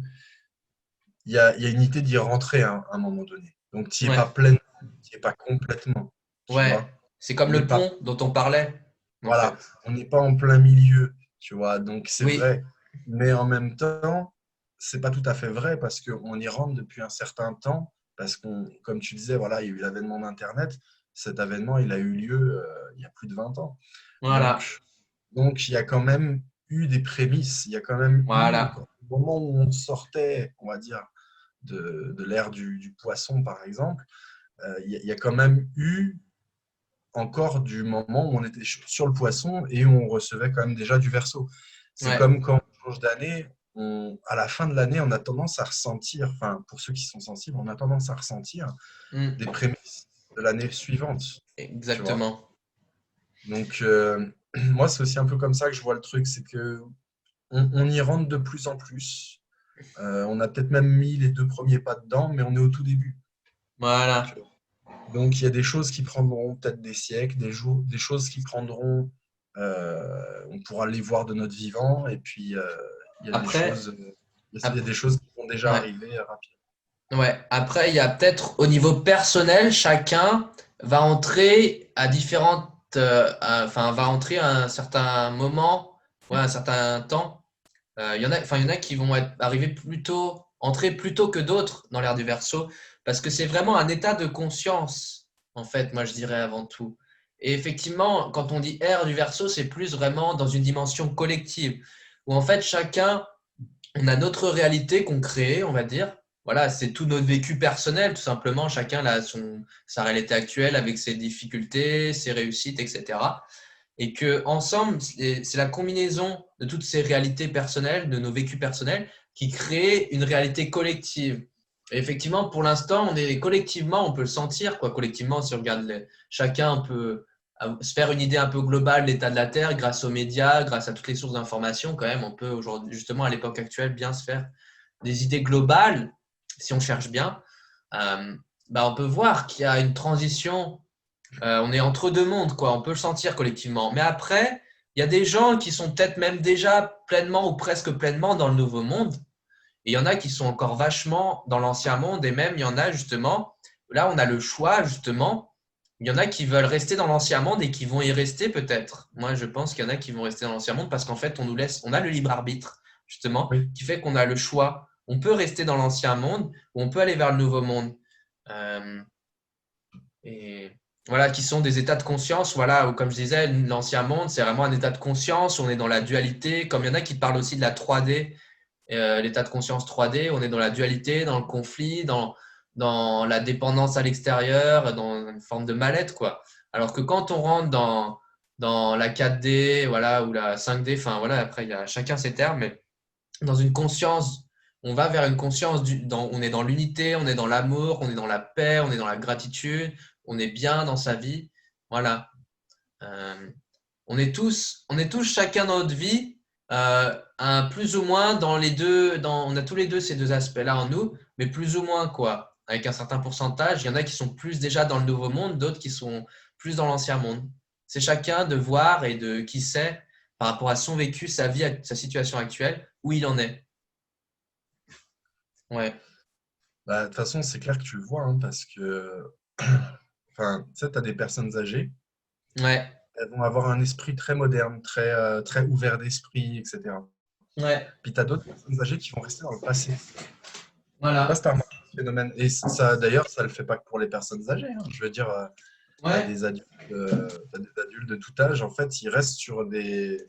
[SPEAKER 1] il y a une idée d'y rentrer à un moment donné. Donc, tu n'y es
[SPEAKER 2] ouais,
[SPEAKER 1] pas pleinement, tu n'y es pas complètement, tu
[SPEAKER 2] ouais.
[SPEAKER 1] vois.
[SPEAKER 2] C'est comme
[SPEAKER 1] On n'est
[SPEAKER 2] le
[SPEAKER 1] pas,
[SPEAKER 2] pont dont on parlait, en
[SPEAKER 1] voilà,
[SPEAKER 2] fait.
[SPEAKER 1] on n'est pas en plein milieu, tu vois. Donc, c'est
[SPEAKER 2] Oui.
[SPEAKER 1] vrai. Mais en même temps, c'est pas tout à fait vrai parce qu'on y rentre depuis un certain temps. Parce qu'on, comme tu disais, voilà, il y a eu l'avènement d'Internet. Cet avènement, il a eu lieu il y a plus de 20 ans.
[SPEAKER 2] Voilà.
[SPEAKER 1] Donc, il y a quand même eu des prémices. Il y a quand même eu,
[SPEAKER 2] Voilà.
[SPEAKER 1] au moment où on sortait, on va dire, de l'ère du poisson, par exemple, il y a quand même eu encore du moment où on était sur le poisson et où on recevait quand même déjà du Verseau. C'est
[SPEAKER 2] Ouais.
[SPEAKER 1] comme quand on change d'année, à la fin de l'année, on a tendance à ressentir, enfin, pour ceux qui sont sensibles, on a tendance à ressentir des
[SPEAKER 2] Hmm.
[SPEAKER 1] prémices de l'année suivante, tu vois.
[SPEAKER 2] Exactement.
[SPEAKER 1] Donc, moi, c'est aussi un peu comme ça que je vois le truc, c'est que on y rentre de plus en plus. On a peut-être même mis les 2 premiers pas dedans, mais on est au tout début.
[SPEAKER 2] Voilà.
[SPEAKER 1] Donc, il y a des choses qui prendront peut-être des siècles, des choses qui prendront, on pourra les voir de notre vivant, et puis il y a des
[SPEAKER 2] Après,
[SPEAKER 1] choses, il y a
[SPEAKER 2] ap-
[SPEAKER 1] des choses qui vont déjà
[SPEAKER 2] ouais.
[SPEAKER 1] arriver rapidement.
[SPEAKER 2] Ouais. Après, il y a peut-être au niveau personnel, chacun va entrer à différentes, enfin, va entrer à un certain moment, ouais, un certain temps. Il y en a qui vont arriver entrer plus tôt que d'autres dans l'ère du Verseau, parce que c'est vraiment un état de conscience, en fait, moi je dirais avant tout. Et effectivement, quand on dit ère du Verseau, c'est plus vraiment dans une dimension collective, où en fait chacun, on a notre réalité qu'on crée, on va dire. Voilà, c'est tout notre vécu personnel, tout simplement. Chacun a sa réalité actuelle avec ses difficultés, ses réussites, etc. Et que ensemble, c'est la combinaison de toutes ces réalités personnelles, de nos vécus personnels, qui crée une réalité collective. Et effectivement, pour l'instant, on est collectivement, on peut le sentir, quoi. Collectivement, si on regarde chacun peut se faire une idée un peu globale de l'état de la Terre grâce aux médias, grâce à toutes les sources d'information, quand même, on peut aujourd'hui, justement, à l'époque actuelle, bien se faire des idées globales, si on cherche bien. Euh, on peut voir qu'il y a une transition, on est entre deux mondes, quoi. On peut le sentir collectivement. Mais après, il y a des gens qui sont peut-être même déjà pleinement ou presque pleinement dans le nouveau monde. Et il y en a qui sont encore vachement dans l'ancien monde. Et même, il y en a justement, là, on a le choix, justement. Il y en a qui veulent rester dans l'ancien monde et qui vont y rester peut-être. Moi, je pense qu'il y en a qui vont rester dans l'ancien monde parce qu'en fait, on a le libre arbitre, justement,
[SPEAKER 1] Oui.
[SPEAKER 2] qui fait qu'on a le choix. On peut rester dans l'ancien monde ou on peut aller vers le nouveau monde. Euh, et voilà, qui sont des états de conscience, voilà, où comme je disais, l'ancien monde, c'est vraiment un état de conscience, on est dans la dualité, comme il y en a qui parlent aussi de la 3D, l'état de conscience 3D, on est dans la dualité, dans le conflit, dans la dépendance à l'extérieur, dans une forme de mal-être, quoi. Alors que quand on rentre dans la 4D, voilà, ou la 5D, enfin voilà, après, il y a chacun ses termes, mais dans une conscience, on va vers une conscience, on est dans l'unité, on est dans l'amour, on est dans la paix, on est dans la gratitude, on est bien dans sa vie. Voilà. Euh, on est tous chacun dans notre vie, un plus ou moins dans les deux, on a tous les deux ces deux aspects-là en nous, mais plus ou moins quoi, avec un certain pourcentage. Il y en a qui sont plus déjà dans le nouveau monde, d'autres qui sont plus dans l'ancien monde. C'est chacun de voir et de qui sait par rapport à son vécu, sa vie, sa situation actuelle, où il en est. Ouais,
[SPEAKER 1] Bah, de toute façon, c'est clair que tu le vois, hein, parce que, enfin, tu sais, tu as des personnes âgées,
[SPEAKER 2] ouais,
[SPEAKER 1] elles vont avoir un esprit très moderne, très ouvert d'esprit, etc.
[SPEAKER 2] ouais,
[SPEAKER 1] Puis tu as d'autres personnes âgées qui vont rester dans le passé. Je sais pas
[SPEAKER 2] Voilà.
[SPEAKER 1] si tu as remarqué ce phénomène. Et ça, d'ailleurs, ça le fait pas que pour les personnes âgées, hein. Je veux dire, tu as
[SPEAKER 2] Ouais.
[SPEAKER 1] t'as des adultes de tout âge, en fait, ils restent sur des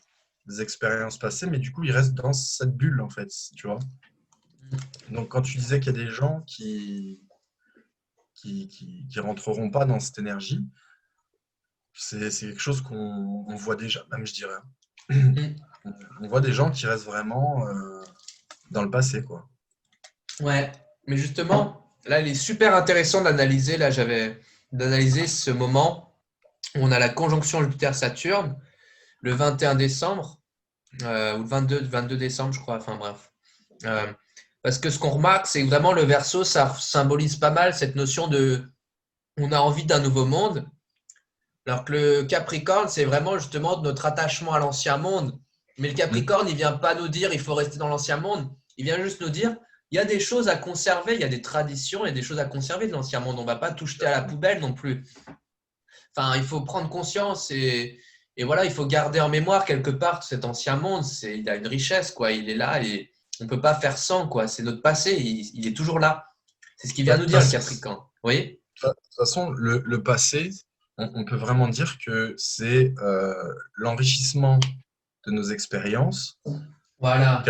[SPEAKER 1] expériences passées, mais du coup, ils restent dans cette bulle, en fait, tu vois. Donc, quand tu disais qu'il y a des gens qui rentreront pas dans cette énergie, c'est quelque chose qu'on voit déjà, même, je dirais.
[SPEAKER 2] Mm.
[SPEAKER 1] On voit des gens qui restent vraiment dans le passé, quoi.
[SPEAKER 2] Ouais. Mais justement, là, il est super intéressant d'analyser. Là, j'avais d'analyser ce moment où on a la conjonction Jupiter-Saturne le 21 décembre, ou le 22 décembre, je crois. Enfin bref. Euh, Parce que ce qu'on remarque, c'est que vraiment le Verseau, ça symbolise pas mal cette notion de on a envie d'un nouveau monde, alors que le Capricorne, c'est vraiment justement notre attachement à l'ancien monde. Mais le
[SPEAKER 1] Mm.
[SPEAKER 2] Capricorne, il vient pas nous dire il faut rester dans l'ancien monde. Il vient juste nous dire il y a des choses à conserver, il y a des traditions, il y a des choses à conserver de l'ancien monde. On va pas tout jeter à la poubelle non plus. Enfin, il faut prendre conscience et voilà, il faut garder en mémoire quelque part cet ancien monde. Il a une richesse, quoi. Il est là et on peut pas faire sans, quoi. C'est notre passé, il est toujours là. C'est ce qu'il
[SPEAKER 1] Bah,
[SPEAKER 2] vient
[SPEAKER 1] de
[SPEAKER 2] nous
[SPEAKER 1] toute
[SPEAKER 2] dire, le
[SPEAKER 1] façon,
[SPEAKER 2] Capricorne. Vous voyez?
[SPEAKER 1] de toute façon, le passé, on peut vraiment dire que c'est l'enrichissement de nos expériences,
[SPEAKER 2] Voilà.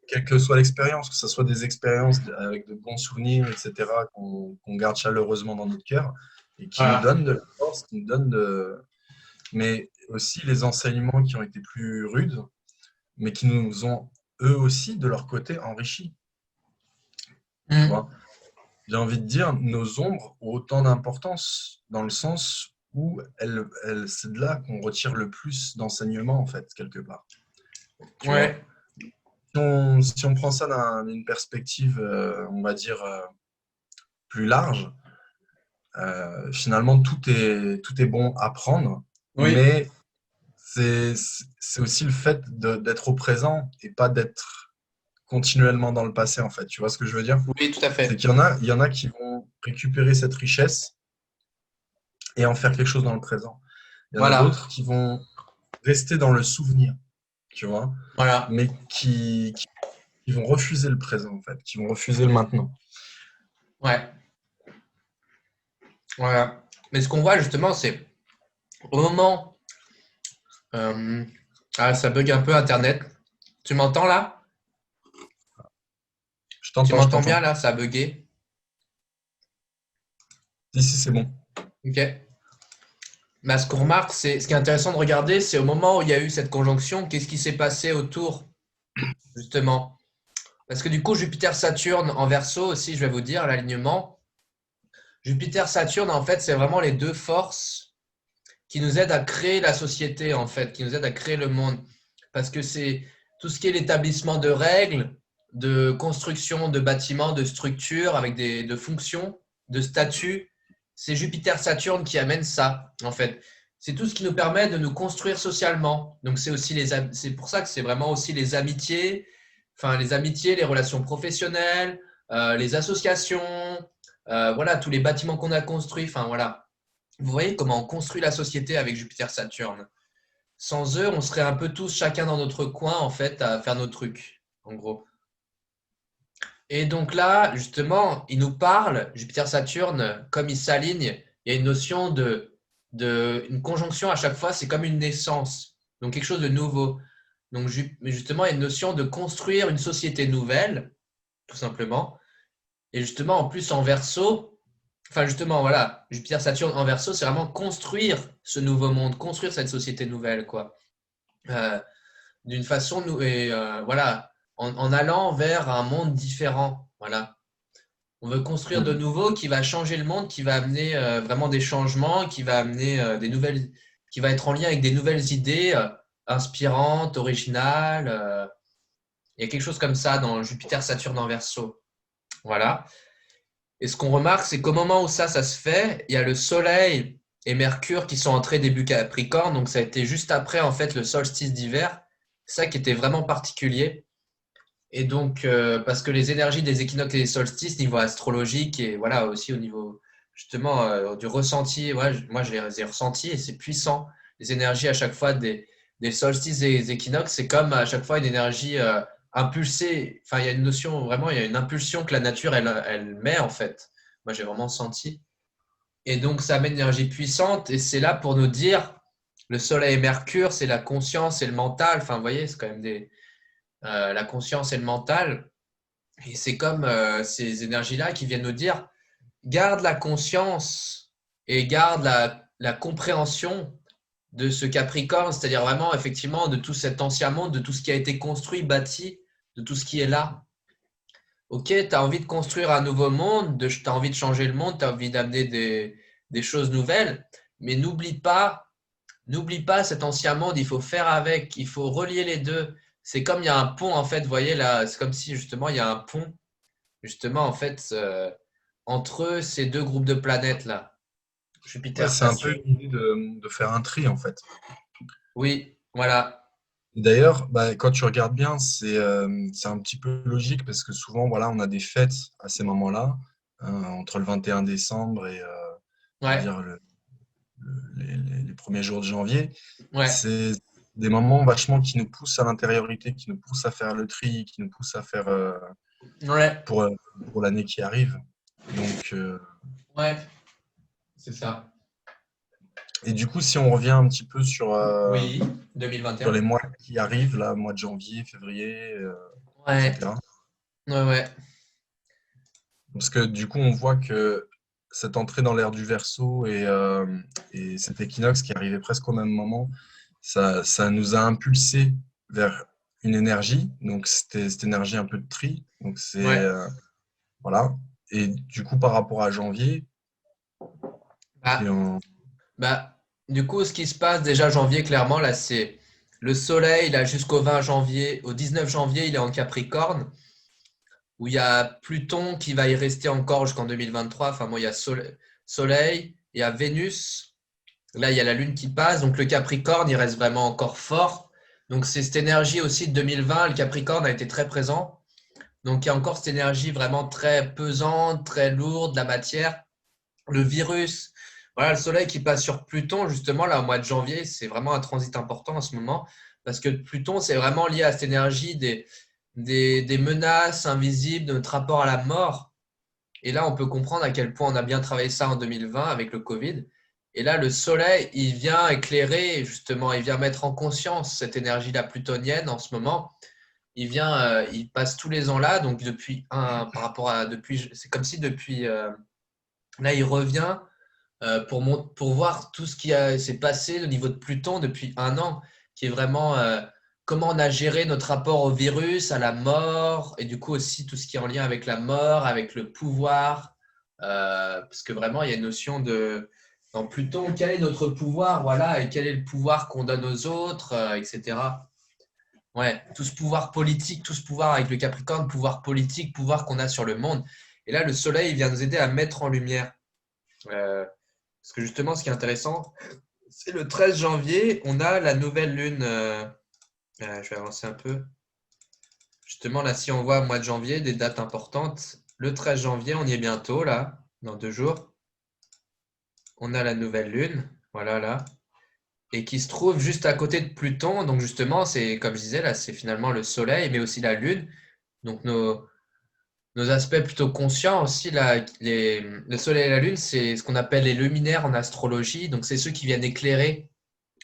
[SPEAKER 1] quelle que soit l'expérience, que ce soit des expériences avec de bons souvenirs, etc., qu'on garde chaleureusement dans notre cœur et qui nous
[SPEAKER 2] Voilà.
[SPEAKER 1] donnent de la force, qui nous donnent de... Mais aussi les enseignements qui ont été plus rudes, mais qui nous ont eux aussi, de leur côté, enrichis. Tu
[SPEAKER 2] Mm.
[SPEAKER 1] vois? J'ai envie de dire, nos ombres ont autant d'importance dans le sens où c'est de là qu'on retire le plus d'enseignements, en fait, quelque part. Tu vois?
[SPEAKER 2] Ouais.
[SPEAKER 1] Si on prend ça d'une perspective, on va dire, plus large, finalement, tout est bon à prendre,
[SPEAKER 2] Oui.
[SPEAKER 1] mais c'est aussi le fait d'être au présent et pas d'être continuellement dans le passé, en fait. Tu vois ce que je veux dire?
[SPEAKER 2] Oui, tout à
[SPEAKER 1] C'est
[SPEAKER 2] fait.
[SPEAKER 1] qu'il y en a qui vont récupérer cette richesse et en faire quelque chose dans le présent. Il y en a
[SPEAKER 2] Voilà.
[SPEAKER 1] d'autres qui vont rester dans le souvenir, tu vois,
[SPEAKER 2] Voilà.
[SPEAKER 1] mais qui vont refuser le présent, en fait, qui vont refuser le maintenant.
[SPEAKER 2] Ouais. Voilà. Mais ce qu'on voit justement, c'est au moment. euh, Ah, ça bug un peu Internet. Tu m'entends là?
[SPEAKER 1] Je
[SPEAKER 2] Tu
[SPEAKER 1] t'entends, je
[SPEAKER 2] m'entends bien
[SPEAKER 1] t'entends.
[SPEAKER 2] là? Ça a bugué.
[SPEAKER 1] Ici, c'est bon.
[SPEAKER 2] Ok. Mais ce qu'on remarque, c'est ce qui est intéressant de regarder, c'est au moment où il y a eu cette conjonction, qu'est-ce qui s'est passé autour, justement. Parce que du coup, Jupiter-Saturne en Verseau aussi, je vais vous dire l'alignement. Jupiter-Saturne, en fait, c'est vraiment les deux forces qui nous aident à créer la société, en fait, qui nous aident à créer le monde. Parce que c'est tout ce qui est l'établissement de règles, de construction de bâtiments, de structures, avec de fonctions, de statuts. C'est Jupiter-Saturne qui amène ça, en fait. C'est tout ce qui nous permet de nous construire socialement. Donc c'est aussi c'est pour ça que c'est vraiment aussi les amitiés, les relations professionnelles, les associations, voilà, tous les bâtiments qu'on a construits. Enfin voilà, vous voyez comment on construit la société avec Jupiter-Saturne. Sans eux, on serait un peu tous chacun dans notre coin, en fait, à faire nos trucs, en gros. Et donc là, justement, il nous parle, Jupiter-Saturne, comme il s'aligne, il y a une notion une conjonction à chaque fois, c'est comme une naissance, donc quelque chose de nouveau. Donc, mais justement, il y a une notion de construire une société nouvelle, tout simplement. Et justement, en plus, en verso, enfin, justement, voilà, Jupiter-Saturne en verso, c'est vraiment construire ce nouveau monde, construire cette société nouvelle, quoi. Euh, D'une façon, voilà, en allant vers un monde différent, voilà. On veut construire de
[SPEAKER 1] Mhm.
[SPEAKER 2] nouveau qui va changer le monde, qui va amener vraiment des changements, qui va amener des nouvelles, qui va être en lien avec des nouvelles idées inspirantes, originales. Il y a quelque chose comme ça dans Jupiter-Saturne en Verseau. Voilà. Et ce qu'on remarque, c'est qu'au moment où ça se fait, il y a le Soleil et Mercure qui sont entrés début Capricorne. Donc ça a été juste après en fait le solstice d'hiver. C'est ça qui était vraiment particulier. Et donc, parce que les énergies des équinoxes et des solstices, niveau astrologique et voilà aussi au niveau justement du ressenti, ouais, moi je les ai ressentis et c'est puissant. Les énergies à chaque fois des solstices et des équinoxes, c'est comme à chaque fois une énergie. impulser. Enfin, il y a une notion, vraiment, il y a une impulsion que la nature, elle met, en fait. Moi, j'ai vraiment senti. Et donc, ça met une énergie puissante. Et c'est là pour nous dire, le Soleil et Mercure, c'est la conscience et le mental. Enfin, vous voyez, c'est quand même la conscience et le mental. Et c'est comme ces énergies-là qui viennent nous dire, garde la conscience et garde la compréhension de ce Capricorne, c'est-à-dire vraiment, effectivement, de tout cet ancien monde, de tout ce qui a été construit, bâti, de tout ce qui est là. Ok, tu as envie de construire un nouveau monde, tu as envie de changer le monde, tu as envie d'amener des choses nouvelles, mais n'oublie pas cet ancien monde, il faut faire avec, il faut relier les deux. C'est comme il y a un pont, en fait, vous voyez là, c'est comme si justement il y a un pont, justement, en fait, entre ces deux groupes de planètes là,
[SPEAKER 1] Ouais,
[SPEAKER 2] Jupiter,
[SPEAKER 1] c'est un peu
[SPEAKER 2] Saturne.
[SPEAKER 1] l'idée de faire un tri, en fait.
[SPEAKER 2] Oui, voilà.
[SPEAKER 1] D'ailleurs, bah, quand tu regardes bien, c'est un petit peu logique parce que souvent, voilà, on a des fêtes à ces moments-là, entre le 21 décembre et on va
[SPEAKER 2] Ouais,
[SPEAKER 1] dire les premiers jours de janvier.
[SPEAKER 2] ouais,
[SPEAKER 1] C'est des moments vachement qui nous poussent à l'intériorité, qui nous poussent à faire le tri, qui nous poussent à faire
[SPEAKER 2] ouais,
[SPEAKER 1] pour, euh, pour l'année qui arrive. Donc,
[SPEAKER 2] ouais, c'est ça.
[SPEAKER 1] et du coup, si on revient un petit peu
[SPEAKER 2] Oui,
[SPEAKER 1] sur
[SPEAKER 2] 2021.
[SPEAKER 1] les mois qui arrivent, là, mois de janvier, février,
[SPEAKER 2] Ouais,
[SPEAKER 1] etc.
[SPEAKER 2] ouais, ouais.
[SPEAKER 1] Parce que du coup, on voit que cette entrée dans l'ère du Verseau et cet équinoxe qui arrivait presque au même moment, ça nous a impulsé vers une énergie. Donc, c'était cette énergie un peu de tri. Donc,
[SPEAKER 2] Ouais.
[SPEAKER 1] voilà. Et du coup, par rapport à janvier, si
[SPEAKER 2] Bah,
[SPEAKER 1] on-
[SPEAKER 2] bah, du coup, ce qui se passe déjà janvier, clairement, là, c'est le soleil, là, jusqu'au 20 janvier, au 19 janvier, il est en Capricorne, où il y a Pluton qui va y rester encore jusqu'en 2023. Enfin, bon, il y a Soleil, il y a Vénus, là, il y a la Lune qui passe, donc le Capricorne, il reste vraiment encore fort. Donc, c'est cette énergie aussi de 2020, le Capricorne a été très présent. Donc, il y a encore cette énergie vraiment très pesante, très lourde, la matière. Le virus, voilà, le soleil qui passe sur Pluton, justement, là, au mois de janvier, c'est vraiment un transit important en ce moment, parce que Pluton, c'est vraiment lié à cette énergie des menaces invisibles, de notre rapport à la mort. Et là, on peut comprendre à quel point on a bien travaillé ça en 2020 avec le Covid. Et là, le soleil, il vient éclairer, justement, il vient mettre en conscience cette énergie-là plutonienne en ce moment. Il passe tous les ans là, donc par rapport à, depuis, c'est comme si depuis, là, il revient pour voir tout ce s'est passé au niveau de Pluton depuis un an, qui est vraiment comment on a géré notre rapport au virus, à la mort, et du coup aussi tout ce qui est en lien avec la mort, avec le pouvoir, parce que vraiment il y a une notion dans Pluton, quel est notre pouvoir, voilà, et quel est le pouvoir qu'on donne aux autres, etc. Ouais, tout ce pouvoir politique, tout ce pouvoir avec le Capricorne, pouvoir politique, pouvoir qu'on a sur le monde. Et là, le Soleil il vient nous aider à mettre en lumière. Euh, Parce que justement, ce qui est intéressant, c'est le 13 janvier, on a la nouvelle lune. Je vais avancer un peu. Justement, là, si on voit au mois de janvier des dates importantes, le 13 janvier, on y est bientôt, là, dans 2 jours. On a la nouvelle lune, voilà, là, et qui se trouve juste à côté de Pluton. Donc, justement, c'est comme je disais, là, c'est finalement le Soleil, mais aussi la lune. Donc, nos aspects plutôt conscients aussi, là, le Soleil et la lune, c'est ce qu'on appelle les luminaires en astrologie. Donc, c'est ceux qui viennent éclairer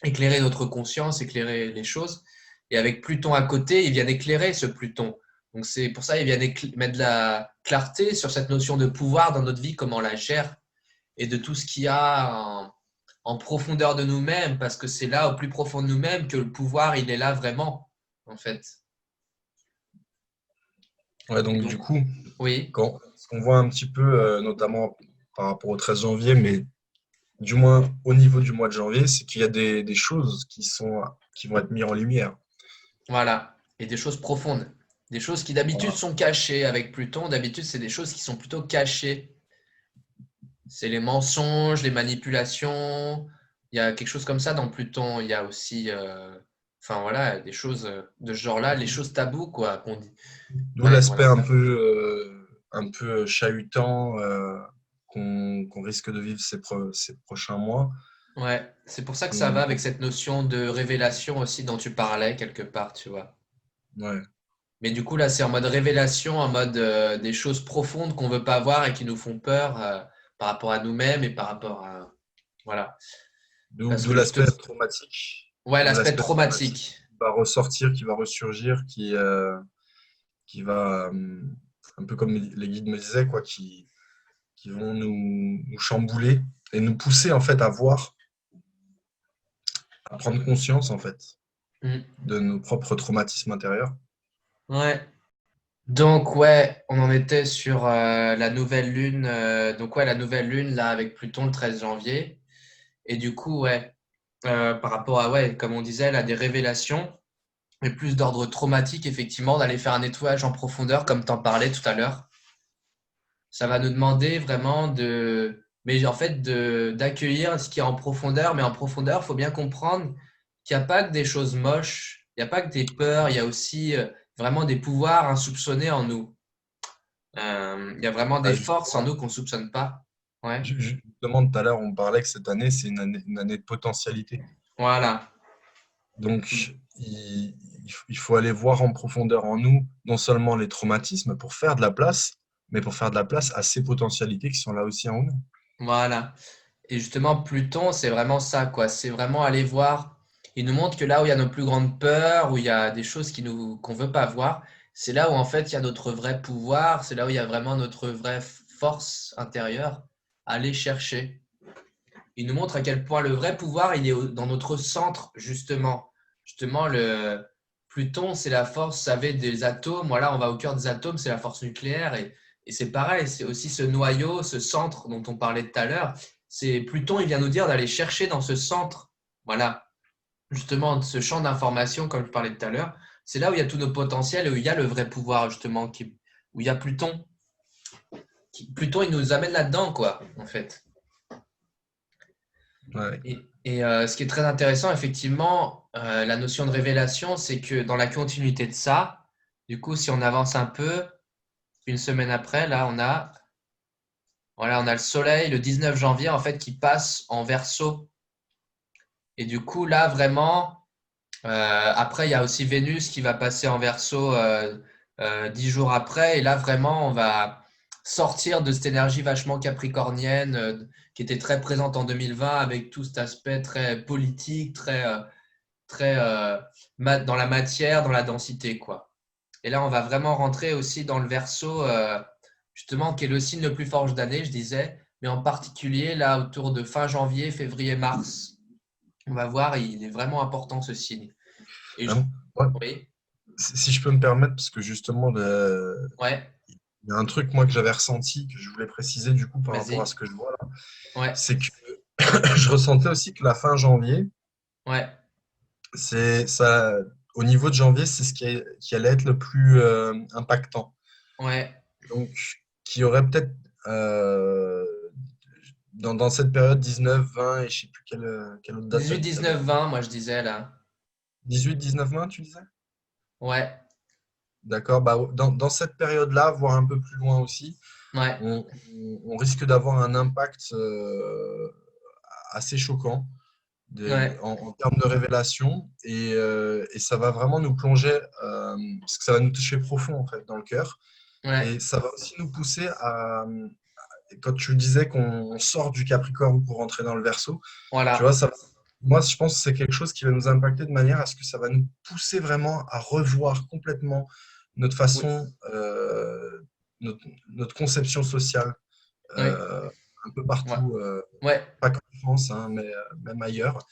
[SPEAKER 2] notre conscience, éclairer les choses. Et avec Pluton à côté, ils viennent éclairer ce Pluton. Donc c'est pour ça qu'ils viennent mettre de la clarté sur cette notion de pouvoir dans notre vie, comment on la gère, et de tout ce qu'il y a en profondeur de nous-mêmes, parce que c'est là, au plus profond de nous-mêmes, que le pouvoir, il est là vraiment, en fait.
[SPEAKER 1] ouais,
[SPEAKER 2] Et
[SPEAKER 1] donc du
[SPEAKER 2] donc,
[SPEAKER 1] coup,
[SPEAKER 2] oui,
[SPEAKER 1] ce qu'on voit un petit peu, notamment par rapport au 13 janvier, mais du moins au niveau du mois de janvier, c'est qu'il y a des choses qui vont être mises en lumière.
[SPEAKER 2] voilà. Et des choses profondes. Des choses qui d'habitude
[SPEAKER 1] Voilà.
[SPEAKER 2] sont cachées avec Pluton. D'habitude, c'est des choses qui sont plutôt cachées. C'est les mensonges, les manipulations. Il y a quelque chose comme ça dans Pluton. Il y a aussi, enfin voilà, des choses de ce genre-là, les choses taboues, quoi, qu'on dit.
[SPEAKER 1] D'où
[SPEAKER 2] Ouais,
[SPEAKER 1] l'aspect
[SPEAKER 2] voilà.
[SPEAKER 1] un peu chahutant qu'on risque de vivre ces prochains mois.
[SPEAKER 2] Ouais, c'est pour ça que ça va
[SPEAKER 1] On-
[SPEAKER 2] avec cette notion de révélation aussi dont tu parlais quelque part, tu vois.
[SPEAKER 1] ouais.
[SPEAKER 2] Mais du coup, là, c'est en mode révélation, en mode des choses profondes qu'on veut pas voir et qui nous font peur par rapport à nous-mêmes et par rapport à... Voilà.
[SPEAKER 1] D'où
[SPEAKER 2] Parce que juste...
[SPEAKER 1] l'aspect traumatique,
[SPEAKER 2] Ouais,
[SPEAKER 1] d'où
[SPEAKER 2] l'aspect
[SPEAKER 1] l'aspect traumatique
[SPEAKER 2] traumatique.
[SPEAKER 1] qui va ressortir, qui va ressurgir, qui va, un peu comme les guides me disaient, quoi, qui vont nous chambouler et nous pousser en fait à voir, à prendre conscience en fait
[SPEAKER 2] Mm.
[SPEAKER 1] de nos propres traumatismes intérieurs.
[SPEAKER 2] Ouais. Donc, ouais, on en était sur la nouvelle lune. Donc, ouais, la nouvelle lune, là, avec Pluton le 13 janvier. Et du coup, ouais, par rapport à, ouais, comme on disait, là, des révélations, mais plus d'ordre traumatique, effectivement, d'aller faire un nettoyage en profondeur, comme t'en parlais tout à l'heure. Ça va nous demander vraiment mais en fait, d'accueillir ce qui est en profondeur. Mais en profondeur, il faut bien comprendre qu'il n'y a pas que des choses moches, il n'y a pas que des peurs, il y a aussi vraiment des pouvoirs insoupçonnés en nous. Il y a vraiment
[SPEAKER 1] Ah,
[SPEAKER 2] des forces en
[SPEAKER 1] justement,
[SPEAKER 2] nous qu'on ne soupçonne pas. Ouais,
[SPEAKER 1] justement, tout à l'heure, on parlait que cette année, c'est une année de potentialité.
[SPEAKER 2] voilà.
[SPEAKER 1] Donc, il faut aller voir en profondeur en nous, non seulement les traumatismes pour faire de la place, mais pour faire de la place à ces potentialités qui sont là aussi en nous.
[SPEAKER 2] Voilà. Et justement, Pluton, c'est vraiment ça, quoi. C'est vraiment aller voir. Il nous montre que là où il y a nos plus grandes peurs, où il y a des choses qu'on veut pas voir, c'est là où en fait il y a notre vrai pouvoir, c'est là où il y a vraiment notre vraie force intérieure à aller chercher. Il nous montre à quel point le vrai pouvoir, il est dans notre centre, justement. Justement, le Pluton, c'est la force, vous savez, des atomes. Voilà, on va au cœur des atomes, c'est la force nucléaire. Et c'est pareil, c'est aussi ce noyau, ce centre dont on parlait tout à l'heure. C'est Pluton, il vient nous dire d'aller chercher dans ce centre. Voilà, justement, ce champ d'information, comme je parlais tout à l'heure. C'est là où il y a tous nos potentiels et où il y a le vrai pouvoir, justement, où il y a Pluton. Pluton, il nous amène là-dedans, quoi, en fait.
[SPEAKER 1] Ouais.
[SPEAKER 2] Et ce qui est très intéressant, effectivement, la notion de révélation, c'est que dans la continuité de ça, du coup, si on avance un peu, une semaine après, là, voilà, on a le Soleil le 19 janvier, en fait, qui passe en Verseau. Et du coup, là, vraiment, après, il y a aussi Vénus qui va passer en Verseau 10 jours après. Et là, vraiment, on va sortir de cette énergie vachement capricornienne qui était très présente en 2020 avec tout cet aspect très politique, très dans la matière, dans la densité, quoi. Et là, on va vraiment rentrer aussi dans le Verseau, justement, qui est le signe le plus fort d'année, je disais, mais en particulier là autour de fin janvier, février, mars. On va voir, il est vraiment important ce signe. Et
[SPEAKER 1] Hein, ouais,
[SPEAKER 2] oui,
[SPEAKER 1] si je peux me permettre, parce que justement,
[SPEAKER 2] ouais,
[SPEAKER 1] il y a un truc moi que j'avais ressenti, que je voulais préciser du coup par rapport à ce
[SPEAKER 2] vas-y,
[SPEAKER 1] que je vois là,
[SPEAKER 2] ouais,
[SPEAKER 1] c'est que je ressentais aussi que la fin janvier,
[SPEAKER 2] ouais,
[SPEAKER 1] c'est ça, au niveau de janvier, c'est ce qui allait être le plus impactant.
[SPEAKER 2] ouais.
[SPEAKER 1] Donc, qui aurait peut-être euh, dans cette période 19, 20 et je sais plus quelle autre date
[SPEAKER 2] 18,
[SPEAKER 1] tu avais
[SPEAKER 2] 19,
[SPEAKER 1] dit.
[SPEAKER 2] 20, moi je disais là.
[SPEAKER 1] 18, 19, 20, tu disais?
[SPEAKER 2] Ouais,
[SPEAKER 1] D'accord. Bah, dans cette période-là, voire un peu plus loin aussi,
[SPEAKER 2] ouais,
[SPEAKER 1] on risque d'avoir un impact assez choquant
[SPEAKER 2] ouais,
[SPEAKER 1] en termes de révélation et ça va vraiment nous plonger, parce que ça va nous toucher profond en fait dans le cœur
[SPEAKER 2] ouais,
[SPEAKER 1] et ça va aussi nous pousser à, quand tu disais qu'on sort du Capricorne pour rentrer dans le Verseau, tu vois,
[SPEAKER 2] voilà.
[SPEAKER 1] moi je pense que c'est quelque chose qui va nous impacter de manière à ce que ça va nous pousser vraiment à revoir complètement notre
[SPEAKER 2] Oui,
[SPEAKER 1] façon, notre conception sociale,
[SPEAKER 2] oui,
[SPEAKER 1] un peu
[SPEAKER 2] ouais,
[SPEAKER 1] partout,
[SPEAKER 2] ouais,
[SPEAKER 1] pas qu'en France, hein, mais même ailleurs,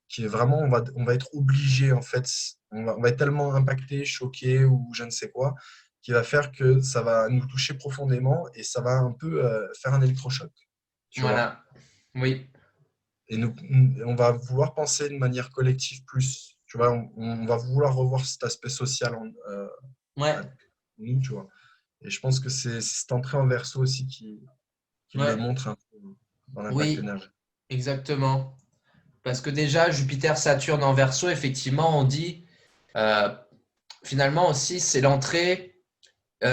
[SPEAKER 1] qui est vraiment, on va être obligé, en fait, on va être tellement impacté, choqué ou je ne sais quoi, qui va faire que ça va nous toucher profondément et ça va un peu faire un électrochoc, tu vois.
[SPEAKER 2] voilà. Oui,
[SPEAKER 1] Et on va vouloir penser de manière collective plus, tu vois, on va vouloir revoir cet aspect social
[SPEAKER 2] ouais,
[SPEAKER 1] à nous, tu vois. Et je pense que c'est cette entrée en verso aussi qui le
[SPEAKER 2] ouais,
[SPEAKER 1] montre un peu dans l'impact
[SPEAKER 2] oui,
[SPEAKER 1] énergétique.
[SPEAKER 2] exactement. Parce que déjà, Jupiter, Saturne en Verseau, effectivement, on dit, euh, finalement aussi, c'est l'entrée.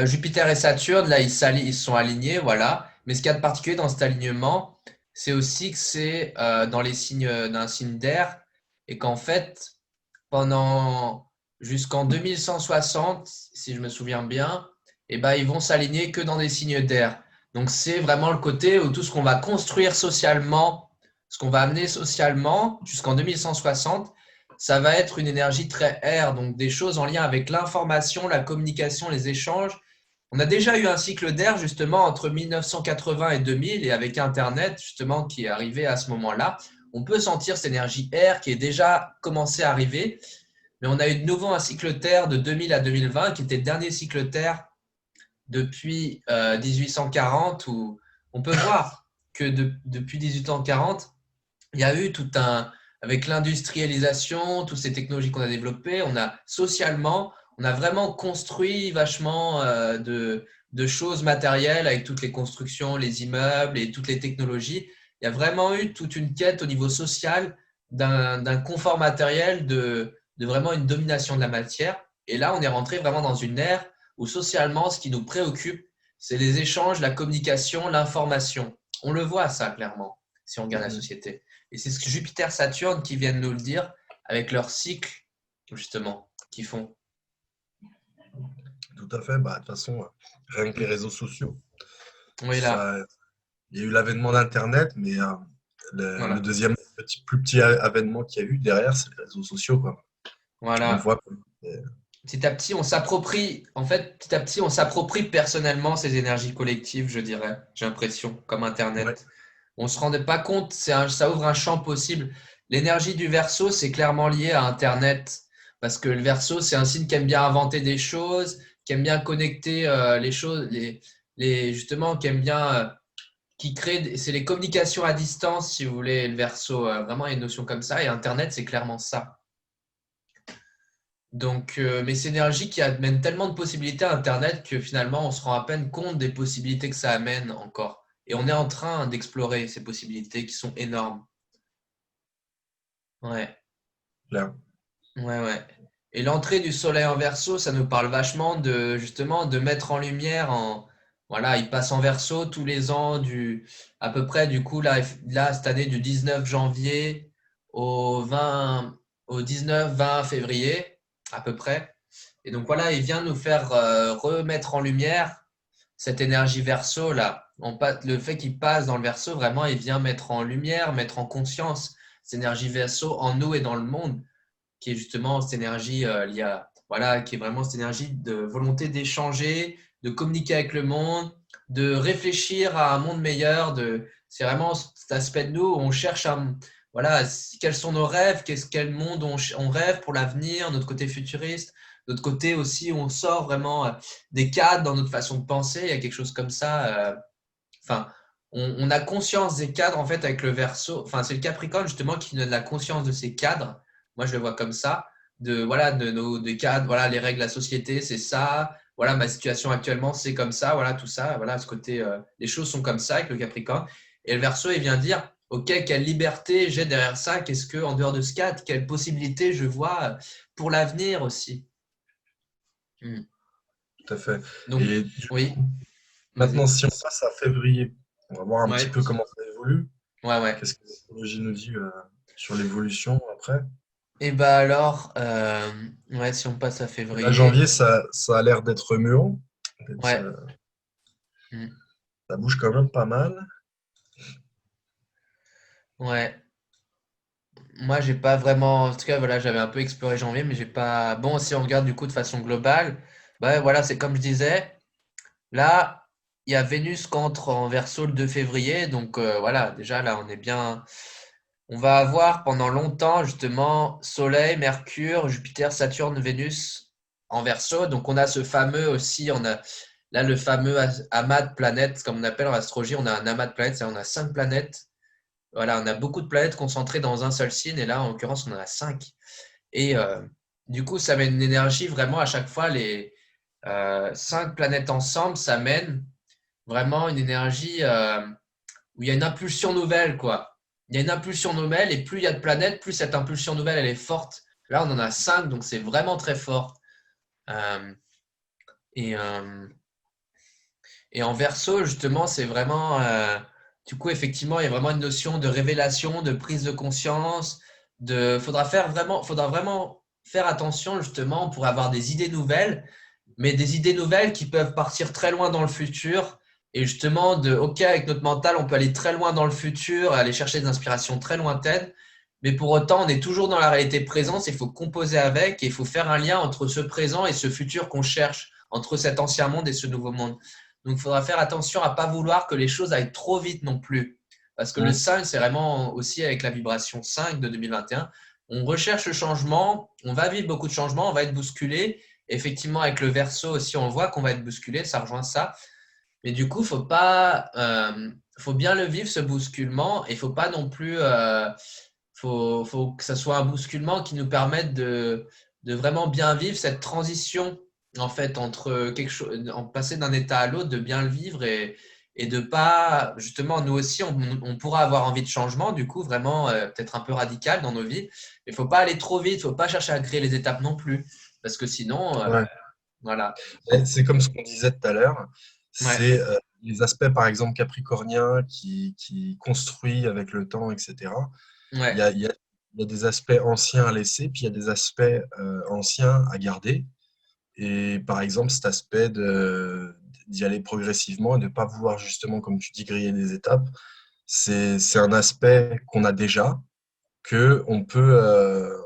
[SPEAKER 2] Jupiter et Saturne, là, ils sont alignés, voilà. Mais ce qu'il y a de particulier dans cet alignement, c'est aussi que c'est dans les signes d'un signe d'air et qu'en fait, pendant jusqu'en 2160, si je me souviens bien, eh ben, ils vont s'aligner que dans des signes d'air. Donc, c'est vraiment le côté où tout ce qu'on va construire socialement, ce qu'on va amener socialement jusqu'en 2160, ça va être une énergie très air, donc des choses en lien avec l'information, la communication, les échanges. On a déjà eu un cycle d'air justement entre 1980 et 2000 et avec Internet justement qui est arrivé à ce moment-là, on peut sentir cette énergie air qui est déjà commencé à arriver. Mais on a eu de nouveau un cycle Terre de 2000 à 2020 qui était le dernier cycle Terre depuis 1840 où on peut voir que depuis 1840, il y a eu tout un, avec l'industrialisation, toutes ces technologies qu'on a développées, on a socialement, on a vraiment construit vachement de choses matérielles avec toutes les constructions, les immeubles et toutes les technologies. Il y a vraiment eu toute une quête au niveau social d'un confort matériel, de vraiment une domination de la matière. Et là, on est rentré vraiment dans une ère où socialement, ce qui nous préoccupe, c'est les échanges, la communication, l'information. On le voit ça clairement si on regarde la société. Et c'est ce que Jupiter-Saturne qui viennent nous le dire avec leur cycle, justement, qu'ils font.
[SPEAKER 1] Tout à fait. Bah, de toute façon, rien que les réseaux sociaux.
[SPEAKER 2] Oui, là,
[SPEAKER 1] Ça, il y a eu l'avènement d'Internet, mais le
[SPEAKER 2] voilà.
[SPEAKER 1] deuxième plus petit avènement qu'il y a eu derrière, c'est les réseaux sociaux, quoi. On le
[SPEAKER 2] Voilà.
[SPEAKER 1] voit.
[SPEAKER 2] Petit à petit, on s'approprie, en fait, petit à petit, on s'approprie personnellement ces énergies collectives, je dirais, j'ai l'impression, comme
[SPEAKER 1] Ouais,
[SPEAKER 2] Internet. On se rendait pas compte, ça ouvre un champ possible. L'énergie du Verseau, c'est clairement lié à Internet, parce que le Verseau, c'est un signe qui aime bien inventer des choses, qui aime bien connecter les choses, justement, qui aime bien, qui crée, c'est les communications à distance, si vous voulez, le Verseau, vraiment, il y a une notion comme ça, et Internet, c'est clairement ça. Donc, mais c'est une énergie qui amène tellement de possibilités à Internet que finalement, on se rend à peine compte des possibilités que ça amène encore. Et on est en train d'explorer ces possibilités qui sont énormes. Ouais,
[SPEAKER 1] clair.
[SPEAKER 2] ouais, ouais. Et l'entrée du soleil en Verseau, ça nous parle vachement de justement de mettre en lumière voilà, il passe en Verseau tous les ans à peu près du coup là cette année du 19 janvier au 20 au 19-20 février à peu près. Et donc voilà, il vient nous faire remettre en lumière cette énergie Verseau là. Le fait qu'il passe dans le Verseau, vraiment, il vient mettre en lumière, mettre en conscience cette énergie Verseau en nous et dans le monde qui est justement cette énergie liée à, voilà, qui est vraiment cette énergie de volonté d'échanger, de communiquer avec le monde, de réfléchir à un monde meilleur. C'est vraiment cet aspect de nous où on cherche voilà, quels sont nos rêves, quel monde on rêve pour l'avenir, notre côté futuriste, notre côté aussi où on sort vraiment des cadres dans notre façon de penser. Il y a quelque chose comme ça. Enfin, on a conscience des cadres en fait avec le Verseau. Enfin, c'est le Capricorne justement qui donne la conscience de ces cadres. Moi, je le vois comme ça. Voilà, de nos des cadres. Voilà, les règles de la société, c'est ça. Voilà, ma situation actuellement, c'est comme ça. Voilà, tout ça. Voilà, ce côté, les choses sont comme ça avec le Capricorne. Et le Verseau, il vient dire, ok, quelle liberté j'ai derrière ça. Qu'est-ce que, en dehors de ce cadre, quelles possibilités je vois pour l'avenir aussi. Hmm.
[SPEAKER 1] Tout à fait.
[SPEAKER 2] Donc,
[SPEAKER 1] Et du
[SPEAKER 2] oui,
[SPEAKER 1] coup, maintenant,
[SPEAKER 2] vas-y.
[SPEAKER 1] si on passe à février, on va voir un petit
[SPEAKER 2] Ouais,
[SPEAKER 1] peu comment ça évolue.
[SPEAKER 2] ouais, ouais.
[SPEAKER 1] Qu'est-ce que l'astrologie nous dit sur l'évolution après?
[SPEAKER 2] Et bah alors, ouais, si on passe à
[SPEAKER 1] Là,
[SPEAKER 2] février,
[SPEAKER 1] janvier, ça a l'air d'être muant.
[SPEAKER 2] ouais, mm,
[SPEAKER 1] Ça bouge quand même pas mal.
[SPEAKER 2] ouais. Moi, j'ai pas vraiment, en tout cas, voilà, j'avais un peu exploré janvier, mais j'ai pas. Bon, si on regarde du coup de façon globale, bah voilà, c'est comme je disais, là, il y a Vénus qui entre en Verseau le 2 février, donc voilà, déjà là, on est bien. On va avoir pendant longtemps justement Soleil, Mercure, Jupiter, Saturne, Vénus en Verseau. Donc on a ce fameux aussi, on a là le fameux amas de planètes, comme on appelle en astrologie, on a un amas de planètes, c'est-à-dire on a 5 planètes. Voilà, on a beaucoup de planètes concentrées dans un seul signe, et là en l'occurrence on en a 5. Et du coup, ça mène une énergie vraiment à chaque fois, les 5 planètes ensemble, ça mène vraiment une énergie où il y a une impulsion nouvelle, quoi. Il y a une impulsion nouvelle et plus il y a de planètes, plus cette impulsion nouvelle, elle est forte. Là, on en a 5, donc c'est vraiment très fort. Euh, et, euh, et en verso, justement, c'est vraiment, du coup, effectivement, il y a vraiment une notion de révélation, de prise de conscience, faudra vraiment faire attention justement pour avoir des idées nouvelles, mais des idées nouvelles qui peuvent partir très loin dans le futur. Et justement, OK, avec notre mental, on peut aller très loin dans le futur, aller chercher des inspirations très lointaines. Mais pour autant, on est toujours dans la réalité présente. Il faut composer avec et il faut faire un lien entre ce présent et ce futur qu'on cherche, entre cet ancien monde et ce nouveau monde. Donc, il faudra faire attention à ne pas vouloir que les choses aillent trop vite non plus. Parce que le
[SPEAKER 1] Mm.
[SPEAKER 2] 5, c'est vraiment aussi avec la vibration 5 de 2021. On recherche le changement, on va vivre beaucoup de changements, on va être bousculé. Effectivement, avec le verso aussi, on voit qu'on va être bousculé, ça rejoint ça. Mais du coup, faut bien le vivre, ce bousculement, et faut pas non plus, faut que ça soit un bousculement qui nous permette de vraiment bien vivre cette transition, en fait, entre quelque chose, en passer d'un état à l'autre, de bien le vivre et de pas, justement, nous aussi, on pourra avoir envie de changement, du coup, vraiment, peut-être un peu radical dans nos vies. Il faut pas aller trop vite, faut pas chercher à créer les étapes non plus, parce que sinon,
[SPEAKER 1] Ouais.
[SPEAKER 2] voilà.
[SPEAKER 1] C'est comme ce qu'on disait tout à l'heure,
[SPEAKER 2] Ouais,
[SPEAKER 1] c'est les aspects, par exemple, capricorniens qui construit avec le temps, etc. Il y
[SPEAKER 2] ouais.
[SPEAKER 1] a, il y a- il y a des aspects anciens à laisser, puis il y a des aspects anciens à garder. Et par exemple, cet aspect d'y aller progressivement et de ne pas vouloir justement, comme tu dis, griller des étapes, c'est un aspect qu'on a déjà, que on peut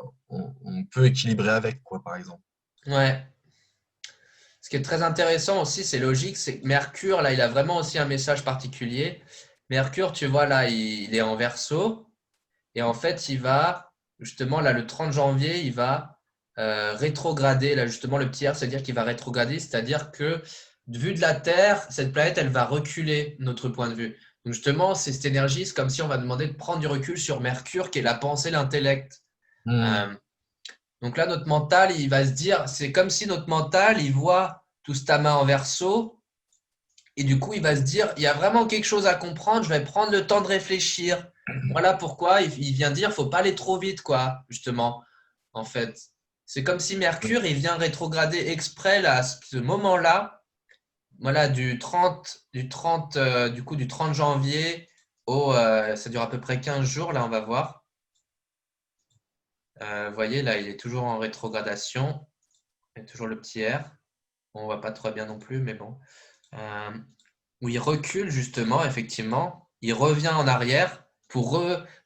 [SPEAKER 1] équilibrer avec, quoi, par exemple.
[SPEAKER 2] Ouais. Ce qui est très intéressant aussi, c'est logique, c'est que Mercure, là, il a vraiment aussi un message particulier. Mercure, tu vois, là, il est en Verseau. Et en fait, justement, là, le 30 janvier, il va rétrograder. Là, justement, le petit R, c'est-à-dire qu'il va rétrograder, c'est-à-dire que, vu de la Terre, cette planète, elle va reculer notre point de vue. Donc, justement, c'est cette énergie, c'est comme si on va demander de prendre du recul sur Mercure, qui est la pensée, l'intellect.
[SPEAKER 1] Hmm.
[SPEAKER 2] Euh, donc là, notre mental, il va se dire, c'est comme si notre mental, il voit tout ce tamas en verso, et du coup, il va se dire, il y a vraiment quelque chose à comprendre, je vais prendre le temps de réfléchir. Voilà pourquoi il vient dire, faut pas aller trop vite, quoi, justement, en fait. C'est comme si Mercure, il vient rétrograder exprès là, à ce moment-là, voilà, du 30 janvier ça dure à peu près 15 jours, là, on va voir. Vous voyez, là, il est toujours en rétrogradation. Il y a toujours le petit R. On voit pas trop bien non plus, mais bon. Euh, où il recule justement, effectivement. Il revient en arrière pour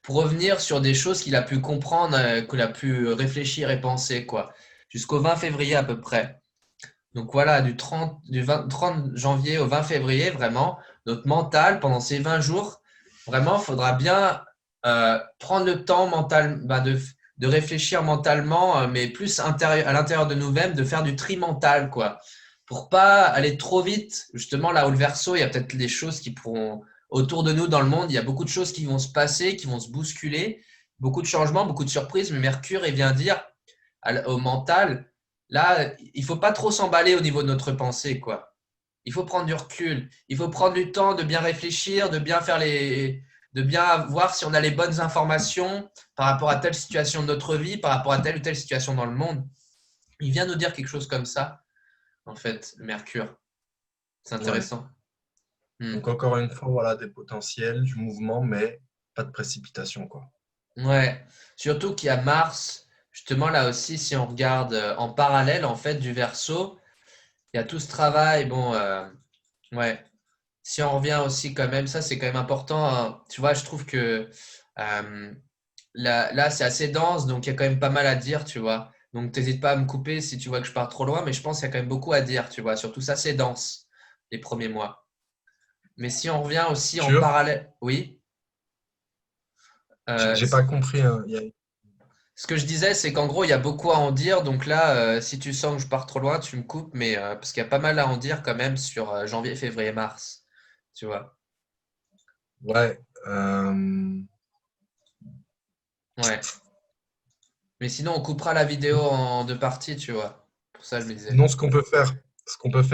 [SPEAKER 2] revenir sur des choses qu'il a pu comprendre, qu'il a pu réfléchir et penser, quoi. Jusqu'au 20 février à peu près. Donc voilà, du 30 janvier au 20 février, vraiment, notre mental, pendant ces 20 jours, vraiment, il faudra bien prendre le temps de réfléchir mentalement, mais plus à l'intérieur de nous-mêmes, de faire du tri mental, quoi. Pour pas aller trop vite, justement, là où le verso, il y a peut-être des choses qui pourront, autour de nous dans le monde, il y a beaucoup de choses qui vont se passer, qui vont se bousculer, beaucoup de changements, beaucoup de surprises, mais Mercure, il vient dire au mental, là, il faut pas trop s'emballer au niveau de notre pensée, quoi. Il faut prendre du recul. Il faut prendre du temps de bien réfléchir, de bien voir si on a les bonnes informations par rapport à telle situation de notre vie, par rapport à telle ou telle situation dans le monde. Il vient nous dire quelque chose comme ça, en fait, le Mercure. C'est
[SPEAKER 1] Ouais.
[SPEAKER 2] intéressant. Hmm.
[SPEAKER 1] Donc encore une fois, voilà, des potentiels, du mouvement, mais pas de précipitation, quoi.
[SPEAKER 2] Ouais. Surtout qu'il y a Mars, justement là aussi, si on regarde en parallèle, en fait, du Verseau, il y a tout ce travail. Bon, ouais. Si on revient aussi quand même, ça c'est quand même important, hein. Tu vois, je trouve que euh, là, c'est assez dense, donc il y a quand même pas mal à dire, tu vois. Donc t'hésites pas à me couper si tu vois que je pars trop loin, mais je pense qu'il y a quand même beaucoup à dire, tu vois. Surtout ça, c'est dense, les premiers mois. Mais si on revient aussi en
[SPEAKER 1] Sûr?
[SPEAKER 2] parallèle, oui. euh,
[SPEAKER 1] J'ai pas compris, hein.
[SPEAKER 2] Ce que je disais, c'est qu'en gros, il y a beaucoup à en dire. Donc là, si tu sens que je pars trop loin, tu me coupes, mais parce qu'il y a pas mal à en dire quand même sur janvier, février, mars, tu vois.
[SPEAKER 1] Ouais.
[SPEAKER 2] Ouais. Mais sinon, on coupera la vidéo en deux parties, tu vois. Pour ça, je me disais.
[SPEAKER 1] Non, ce qu'on peut faire,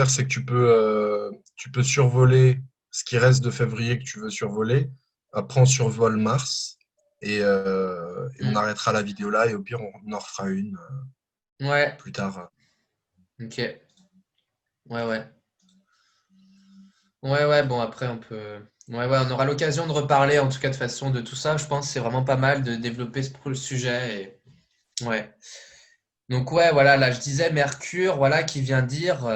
[SPEAKER 1] c'est que tu peux survoler ce qui reste de février que tu veux survoler. Après, on survole mars et on
[SPEAKER 2] Hmm.
[SPEAKER 1] arrêtera la vidéo là et au pire, on en refera une
[SPEAKER 2] Ouais,
[SPEAKER 1] plus tard.
[SPEAKER 2] ok. Ouais, ouais. Ouais, ouais, bon, après, on peut. Ouais, ouais, on aura l'occasion de reparler, en tout cas, de façon de tout ça. Je pense que c'est vraiment pas mal de développer ce sujet. Et... Ouais. Donc ouais, voilà, là je disais Mercure, voilà, qui vient dire,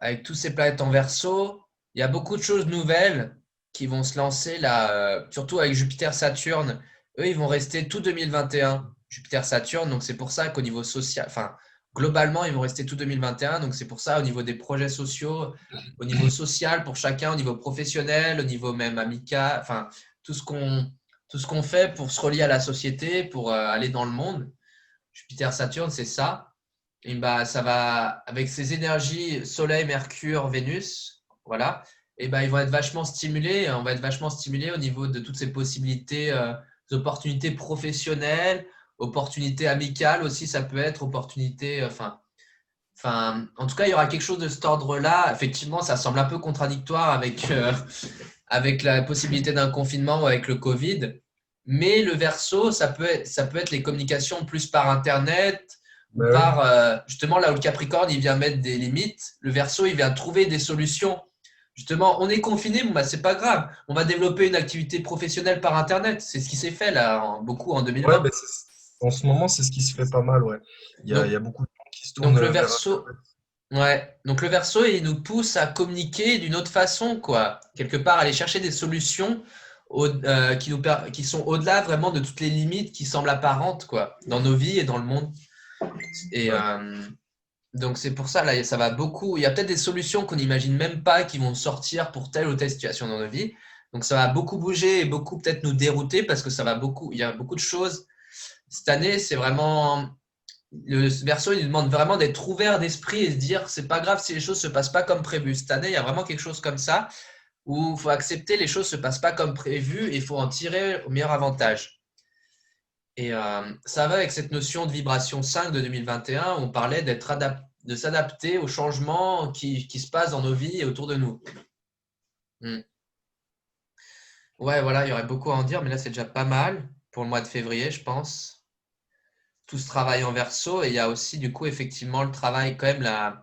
[SPEAKER 2] avec tous ces planètes en Verseau, il y a beaucoup de choses nouvelles qui vont se lancer là, surtout avec Jupiter-Saturne. Eux, ils vont rester tout 2021, Jupiter-Saturne, donc c'est pour ça qu'au niveau social, enfin, globalement, ils vont rester tout 2021, donc c'est pour ça au niveau des projets sociaux, au niveau social pour chacun, au niveau professionnel, au niveau même amical, enfin, tout ce qu'on tout ce qu'on fait pour se relier à la société, pour aller dans le monde. Jupiter-Saturne, c'est ça. Et bah, ça va, avec ces énergies Soleil, Mercure, Vénus, voilà, et ben ils vont être vachement stimulés. On va être vachement stimulés au niveau de toutes ces possibilités, opportunités professionnelles, opportunités amicales aussi, ça peut être opportunités, en tout cas, il y aura quelque chose de cet ordre-là. Effectivement, ça semble un peu contradictoire avec, avec la possibilité d'un confinement ou avec le Covid. Mais le verso, ça peut être les communications plus par Internet ou
[SPEAKER 1] Bah oui.
[SPEAKER 2] par, justement, là où le Capricorne, il vient mettre des limites, le verso, il vient trouver des solutions. Justement, on est confiné, bon, bah, c'est pas grave. On va développer une activité professionnelle par Internet. C'est ce qui s'est fait là, beaucoup en
[SPEAKER 1] Ouais,
[SPEAKER 2] 2020.
[SPEAKER 1] bah, en ce moment, c'est ce qui se fait pas mal, ouais. Il y
[SPEAKER 2] Donc,
[SPEAKER 1] a beaucoup de gens qui se tournent
[SPEAKER 2] donc le
[SPEAKER 1] vers
[SPEAKER 2] verso,
[SPEAKER 1] Internet.
[SPEAKER 2] ouais, donc le verso, il nous pousse à communiquer d'une autre façon, quoi. Quelque part, aller chercher des solutions qui sont au-delà vraiment de toutes les limites qui semblent apparentes, quoi, dans nos vies et dans le monde. Et
[SPEAKER 1] Ouais.
[SPEAKER 2] donc c'est pour ça, là, ça va beaucoup. Il y a peut-être des solutions qu'on n'imagine même pas qui vont sortir pour telle ou telle situation dans nos vies. Donc ça va beaucoup bouger et beaucoup peut-être nous dérouter parce que ça va beaucoup. Il y a beaucoup de choses. Cette année, c'est vraiment le Verseau, il nous demande vraiment d'être ouvert d'esprit et se dire c'est pas grave si les choses se passent pas comme prévu. Cette année, il y a vraiment quelque chose comme ça où il faut accepter les choses se passent pas comme prévu et il faut en tirer au meilleur avantage. Et ça va avec cette notion de vibration 5 de 2021 où on parlait de s'adapter aux changements qui se passent dans nos vies et autour de nous. Hmm. Ouais, voilà, il y aurait beaucoup à en dire, mais là c'est déjà pas mal pour le mois de février, je pense. Tout ce travail en verso et il y a aussi du coup effectivement le travail quand même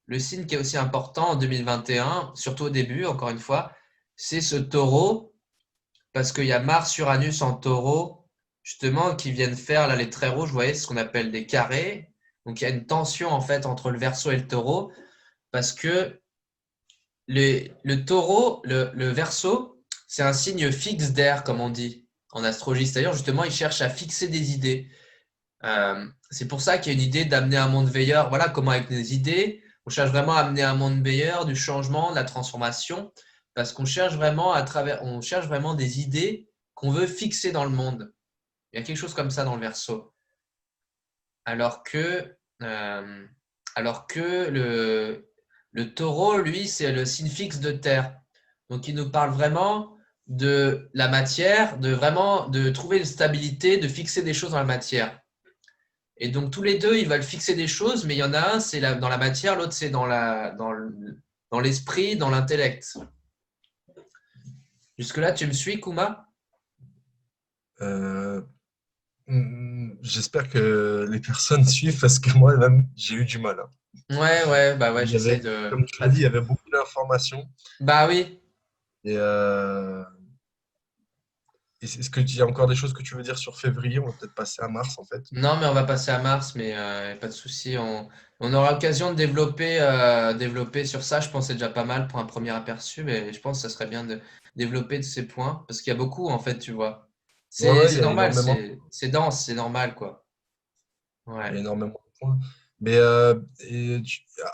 [SPEAKER 2] le signe qui est aussi important en 2021, surtout au début, encore une fois, c'est ce taureau, parce qu'il y a Mars-Uranus en taureau, justement, qui viennent faire là, les traits rouges, vous voyez, ce qu'on appelle des carrés. Donc il y a une tension en fait entre le Verseau et le taureau, parce que le taureau, le Verseau, c'est un signe fixe d'air, comme on dit en astrologie. C'est-à-dire, justement, il cherche à fixer des idées. C'est pour ça qu'il y a une idée d'amener un monde meilleur. Voilà comment avec nos idées, on cherche vraiment à amener un monde meilleur, du changement, de la transformation, parce qu'on cherche vraiment on cherche vraiment des idées qu'on veut fixer dans le monde. Il y a quelque chose comme ça dans le verso. Alors que, euh, alors que le taureau, lui, c'est le signe fixe de terre. Donc il nous parle vraiment de la matière, de vraiment de trouver une stabilité, de fixer des choses dans la matière. Et donc tous les deux, ils veulent fixer des choses, mais il y en a un, c'est dans la matière, l'autre, c'est dans l'esprit, dans l'intellect. Jusque-là, tu me suis, Kuma?
[SPEAKER 1] Euh, J'espère que les personnes suivent parce que moi-même, j'ai eu du mal, hein.
[SPEAKER 2] Ouais, ouais, bah ouais,
[SPEAKER 1] Il y
[SPEAKER 2] j'essaie
[SPEAKER 1] avait,
[SPEAKER 2] de.
[SPEAKER 1] comme tu l'as dit, il y avait beaucoup d'informations.
[SPEAKER 2] Bah oui.
[SPEAKER 1] Et, est-ce qu'il y a encore des choses que tu veux dire sur février? On va peut-être passer à mars, en fait.
[SPEAKER 2] Non, mais on va passer à Mars, mais pas de souci. On aura l'occasion de développer sur ça. Je pense que c'est déjà pas mal pour un premier aperçu, mais je pense que ça serait bien de développer de ces points, parce qu'il y a beaucoup, en fait, tu vois.
[SPEAKER 1] Ouais, ouais, il
[SPEAKER 2] C'est
[SPEAKER 1] y a
[SPEAKER 2] normal,
[SPEAKER 1] énormément,
[SPEAKER 2] c'est dense, c'est normal, quoi.
[SPEAKER 1] il y a
[SPEAKER 2] Ouais.
[SPEAKER 1] énormément de points. Mais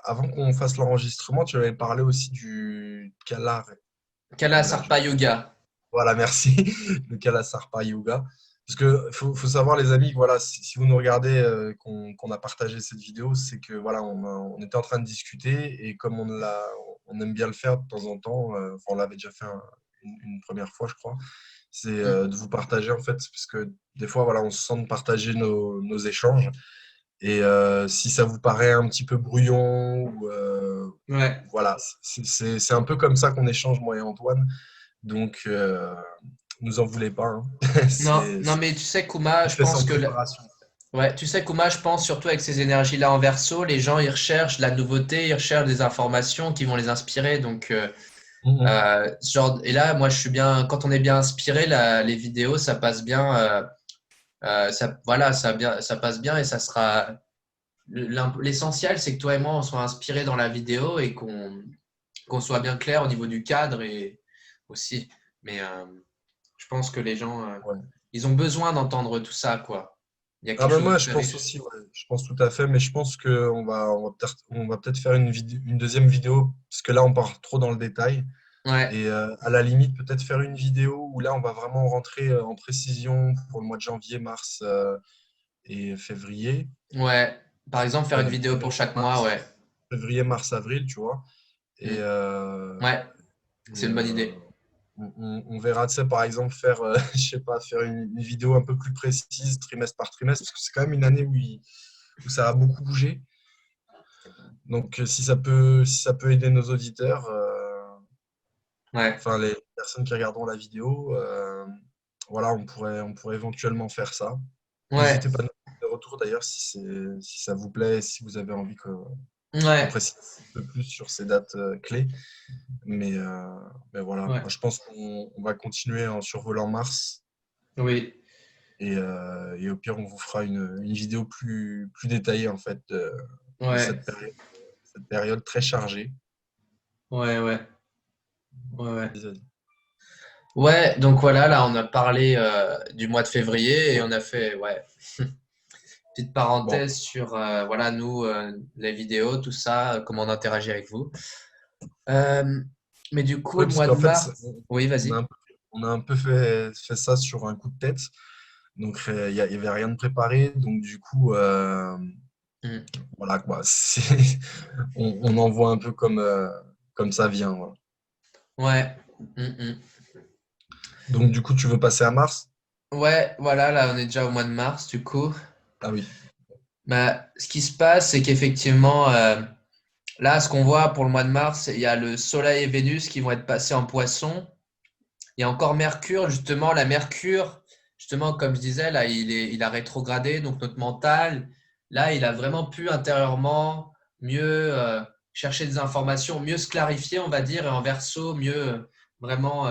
[SPEAKER 1] avant qu'on fasse l'enregistrement, tu avais parlé aussi du
[SPEAKER 2] Kala
[SPEAKER 1] Là,
[SPEAKER 2] Sarpa Yoga.
[SPEAKER 1] voilà, merci. Le Kalasarpa Yoga. Parce que faut savoir, les amis, voilà, si vous nous regardez, qu'on a partagé cette vidéo, c'est que voilà, on était en train de discuter et comme on aime bien le faire de temps en temps, enfin, on l'avait déjà fait une première fois, je crois, c'est
[SPEAKER 2] Hmm.
[SPEAKER 1] de vous partager en fait, parce que des fois, voilà, on se sent de partager nos échanges. Et si ça vous paraît un petit peu brouillon,
[SPEAKER 2] Ouais.
[SPEAKER 1] voilà, c'est un peu comme ça qu'on échange, moi et Antoine. Donc, nous en voulez pas, hein.
[SPEAKER 2] Non, non,
[SPEAKER 1] C'est
[SPEAKER 2] mais tu sais, Kuma, je
[SPEAKER 1] fait
[SPEAKER 2] pense
[SPEAKER 1] sans
[SPEAKER 2] que
[SPEAKER 1] préparation.
[SPEAKER 2] ouais, tu sais, Kuma, je pense surtout avec ces énergies-là en verso, les gens, ils recherchent de la nouveauté, ils recherchent des informations qui vont les inspirer. Donc,
[SPEAKER 1] Mhm.
[SPEAKER 2] et là, moi, je suis bien, quand on est bien inspiré, les vidéos, ça passe bien, voilà, ça passe bien et ça sera. l'essentiel, c'est que toi et moi, on soit inspirés dans la vidéo et qu'on soit bien clair au niveau du cadre et aussi. Mais je pense que les gens,
[SPEAKER 1] Ouais.
[SPEAKER 2] ils ont besoin d'entendre tout ça, quoi. Il y a
[SPEAKER 1] Ah
[SPEAKER 2] quelque
[SPEAKER 1] ben
[SPEAKER 2] chose de
[SPEAKER 1] moi, je
[SPEAKER 2] très
[SPEAKER 1] pense
[SPEAKER 2] riche.
[SPEAKER 1] aussi, ouais, je pense tout à fait, mais je pense on va peut-être faire une deuxième vidéo, parce que là, on part trop dans le détail.
[SPEAKER 2] Ouais,
[SPEAKER 1] Et à la limite, peut-être faire une vidéo où là, on va vraiment rentrer en précision pour le mois de janvier, mars et février.
[SPEAKER 2] ouais. Par exemple, faire une vidéo pour
[SPEAKER 1] Février,
[SPEAKER 2] chaque mois, ouais.
[SPEAKER 1] février, mars, avril, tu vois. Et,
[SPEAKER 2] Mm.
[SPEAKER 1] euh,
[SPEAKER 2] Ouais,
[SPEAKER 1] et,
[SPEAKER 2] c'est une bonne
[SPEAKER 1] euh,
[SPEAKER 2] idée.
[SPEAKER 1] on verra, tu sais, par exemple, faire, je sais pas, faire une vidéo un peu plus précise, trimestre par trimestre, parce que c'est quand même une année où ça a beaucoup bougé. Donc, si ça peut aider nos auditeurs,
[SPEAKER 2] Ouais,
[SPEAKER 1] enfin, les personnes qui regarderont la vidéo, voilà, on pourrait éventuellement faire ça.
[SPEAKER 2] ouais,
[SPEAKER 1] N'hésitez pas à nous faire des retours d'ailleurs si ça vous plaît, si vous avez envie qu'on
[SPEAKER 2] ouais,
[SPEAKER 1] précise un peu plus sur ces dates clés. Mais, mais voilà,
[SPEAKER 2] ouais.
[SPEAKER 1] moi, je pense qu'on va continuer en survolant Mars
[SPEAKER 2] Oui,
[SPEAKER 1] et au pire, on vous fera une vidéo plus détaillée en fait de
[SPEAKER 2] ouais,
[SPEAKER 1] cette période très chargée.
[SPEAKER 2] ouais, ouais, ouais, ouais.
[SPEAKER 1] Vas-y.
[SPEAKER 2] Ouais, donc voilà, là, on a parlé du mois de février et on a fait, ouais, petite
[SPEAKER 1] Bon,
[SPEAKER 2] parenthèse sur, voilà, nous, les vidéos, tout ça, comment on interagit avec vous. Euh, mais du coup,
[SPEAKER 1] oui,
[SPEAKER 2] le
[SPEAKER 1] parce
[SPEAKER 2] mois de
[SPEAKER 1] qu'en fait,
[SPEAKER 2] mars, oui,
[SPEAKER 1] on a
[SPEAKER 2] vas-y.
[SPEAKER 1] un peu, on a un peu fait ça sur un coup de tête. Donc, il y avait rien de préparé. Donc, du coup,
[SPEAKER 2] Mm.
[SPEAKER 1] voilà quoi. On envoie un peu comme ça vient. Voilà.
[SPEAKER 2] Ouais. Mm, mm.
[SPEAKER 1] Donc, du coup, tu veux passer à Mars?
[SPEAKER 2] Ouais, voilà, là, on est déjà au mois de mars, du coup.
[SPEAKER 1] Ah oui.
[SPEAKER 2] Bah, ce qui se passe, c'est qu'effectivement, là, ce qu'on voit pour le mois de mars, il y a le Soleil et Vénus qui vont être passés en Poisson. Il y a encore Mercure, justement, la Mercure, justement, comme je disais, là, il a rétrogradé, donc notre mental, là, il a vraiment pu intérieurement mieux chercher des informations, mieux se clarifier, on va dire, et en verso, mieux vraiment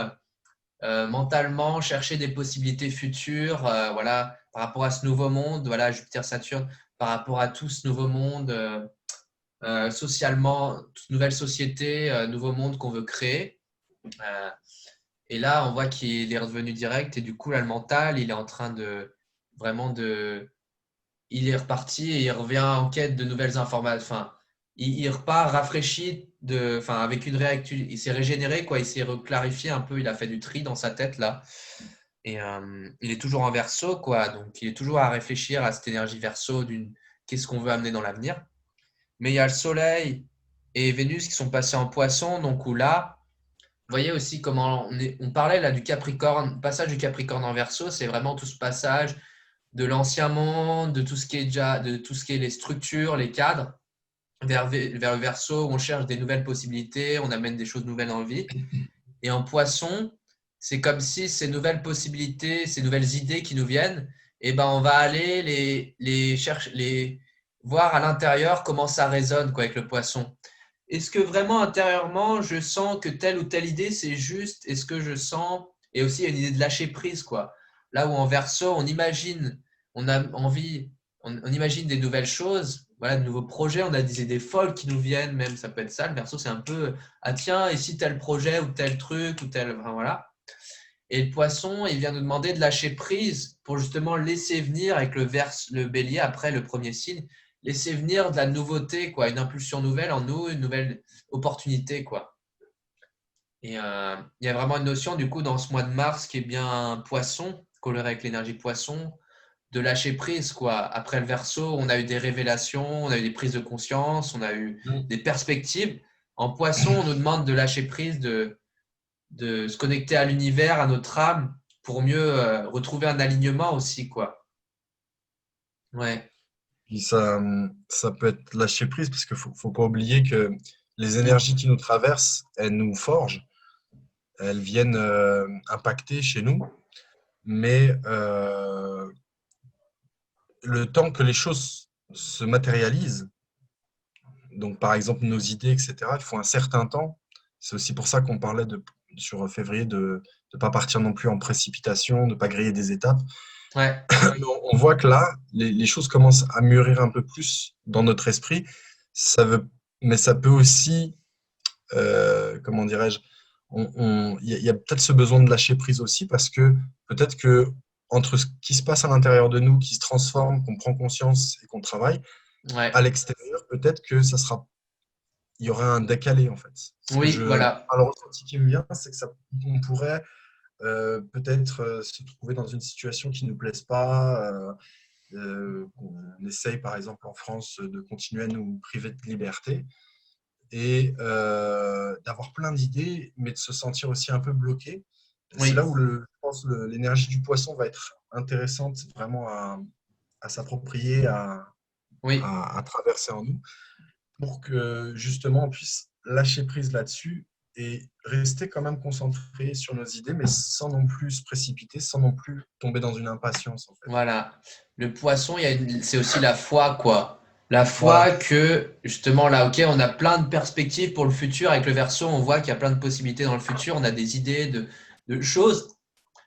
[SPEAKER 2] mentalement chercher des possibilités futures, voilà, par rapport à ce nouveau monde, voilà, Jupiter, Saturne, par rapport à tout ce nouveau monde, socialement, toute nouvelle société, nouveau monde qu'on veut créer. Euh, et là, on voit qu'il est revenu direct et du coup, là, le mental, il est en train de vraiment de. Il est reparti et il revient en quête de nouvelles informations. Enfin, il repart rafraîchi enfin, avec une réactu. Il s'est régénéré, quoi. Il s'est reclarifié un peu. Il a fait du tri dans sa tête, là. Et il est toujours en verso, quoi. Donc, il est toujours à réfléchir à cette énergie verso d'une qu'est-ce qu'on veut amener dans l'avenir. Mais il y a le Soleil et Vénus qui sont passés en Poisson, donc où là, vous voyez aussi comment on parlait là du Capricorne, passage du Capricorne en Verseau, c'est vraiment tout ce passage de l'ancien monde, de tout ce qui est déjà, de tout ce qui est les structures, les cadres, vers le Verseau où on cherche des nouvelles possibilités, on amène des choses nouvelles en vie. Et en Poisson, c'est comme si ces nouvelles possibilités, ces nouvelles idées qui nous viennent, eh ben on va aller les chercher, les voir à l'intérieur comment ça résonne quoi avec le Poisson. Est-ce que vraiment intérieurement, je sens que telle ou telle idée, c'est juste? Est-ce que je sens. Et aussi, il y a une idée de lâcher prise, quoi. Là où en verso, on imagine, on a envie, on imagine des nouvelles choses, voilà, de nouveaux projets, on a des idées folles qui nous viennent, même, ça peut être ça. Le verso, c'est un peu, ah tiens, et si tel projet ou tel truc ou tel. Enfin, voilà. Et le poisson, il vient nous demander de lâcher prise pour justement laisser venir avec le bélier après le premier signe, laisser venir de la nouveauté, quoi, une impulsion nouvelle en nous, une nouvelle opportunité, quoi. Et il y a vraiment une notion, du coup, dans ce mois de mars qui est bien poisson, coloré avec l'énergie poisson, de lâcher prise, quoi. Après le verso, on a eu des révélations, on a eu des prises de conscience, on a eu
[SPEAKER 1] Mm.
[SPEAKER 2] des perspectives. En poisson, on nous demande de lâcher prise, de se connecter à l'univers, à notre âme, pour mieux retrouver un alignement aussi, quoi. Ouais.
[SPEAKER 1] Puis ça peut être lâcher prise parce qu'il faut pas oublier que les
[SPEAKER 2] Mm.
[SPEAKER 1] énergies qui nous traversent, elles nous forgent, elles viennent impacter chez nous, mais le temps que les choses se matérialisent, donc par exemple nos idées, etc., il faut un certain temps. C'est aussi pour ça qu'on parlait sur février de ne pas partir non plus en précipitation, de ne pas griller des étapes.
[SPEAKER 2] Ouais,
[SPEAKER 1] Mais on voit que là, les choses commencent à mûrir un peu plus dans notre esprit. Ça veut, mais ça peut aussi, comment dirais-je, il y a peut-être ce besoin de lâcher prise aussi parce que peut-être que entre ce qui se passe à l'intérieur de nous, qui se transforme, qu'on prend conscience et qu'on travaille,
[SPEAKER 2] ouais.
[SPEAKER 1] à l'extérieur, peut-être que il y aura un décalé en fait.
[SPEAKER 2] Oui, voilà.
[SPEAKER 1] Le ressenti qui me vient, c'est que on pourrait peut-être se trouver dans une situation qui ne nous plaise pas, qu'on essaye par exemple en France de continuer à nous priver de liberté et d'avoir plein d'idées, mais de se sentir aussi un peu bloqué. C'est là
[SPEAKER 2] Oui,
[SPEAKER 1] où je pense l'énergie du poisson va être intéressante vraiment à s'approprier,
[SPEAKER 2] oui.
[SPEAKER 1] à traverser en nous, pour que justement on puisse lâcher prise là-dessus et rester quand même concentré sur nos idées, mais sans non plus se précipiter, sans non plus tomber dans une impatience en fait.
[SPEAKER 2] Voilà. Le poisson, c'est aussi la foi, quoi. La
[SPEAKER 1] Voilà,
[SPEAKER 2] foi que, justement, là, ok, on a plein de perspectives pour le futur. Avec le Verseau, on voit qu'il y a plein de possibilités dans le futur. On a des idées de choses,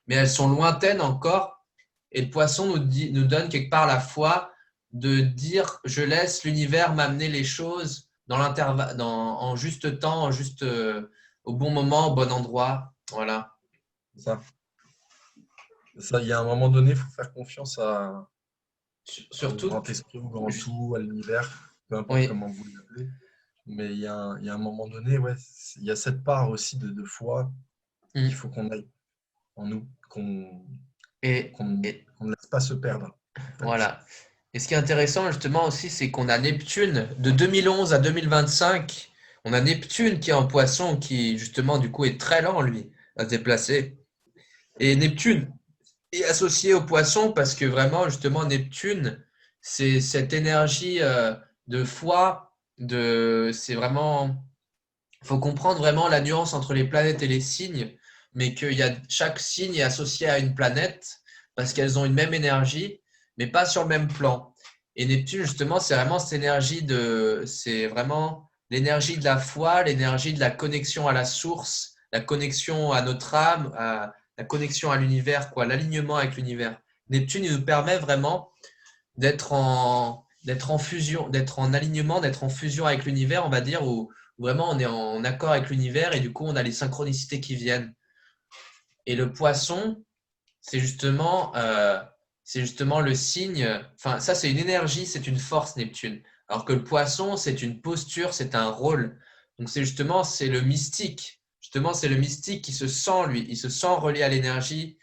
[SPEAKER 2] mais elles sont lointaines encore. Et le poisson nous donne quelque part la foi de dire, je laisse l'univers m'amener les choses dans l'intervalle, en juste temps, au bon moment, au bon endroit. Voilà.
[SPEAKER 1] c'est ça. Ça, il y a un moment donné, il faut faire confiance au
[SPEAKER 2] Surtout,
[SPEAKER 1] grand esprit, au grand
[SPEAKER 2] ju-
[SPEAKER 1] tout, à l'univers, peu importe
[SPEAKER 2] oui.
[SPEAKER 1] comment vous l'appelez. Mais il y a un moment donné, ouais, il y a cette part aussi de foi qu'il
[SPEAKER 2] Mm.
[SPEAKER 1] faut qu'on aille en nous,
[SPEAKER 2] Et, et
[SPEAKER 1] qu'on ne laisse pas se perdre, en fait.
[SPEAKER 2] voilà. Et ce qui est intéressant justement aussi, c'est qu'on a Neptune de 2011 à 2025. On a Neptune qui est en poisson, qui justement du coup est très lent lui à se déplacer. Et Neptune est associé au poisson parce que vraiment justement Neptune, c'est cette énergie de foi, c'est vraiment, faut comprendre vraiment la nuance entre les planètes et les signes, mais chaque signe est associé à une planète parce qu'elles ont une même énergie, mais pas sur le même plan. Et Neptune, justement, c'est vraiment l'énergie de la foi, l'énergie de la connexion à la source, la connexion à notre âme, la connexion à l'univers, quoi, l'alignement avec l'univers. Neptune, il nous permet vraiment d'être en fusion, d'être en alignement, d'être en fusion avec l'univers, on va dire, où vraiment on est en accord avec l'univers et du coup on a les synchronicités qui viennent. Et le poisson, c'est justement le signe, enfin ça c'est une énergie, c'est une force Neptune. Alors que le poisson, c'est une posture, c'est un rôle. Donc c'est le mystique. Justement, c'est le mystique qui se sent, lui, il se sent relié à l'énergie,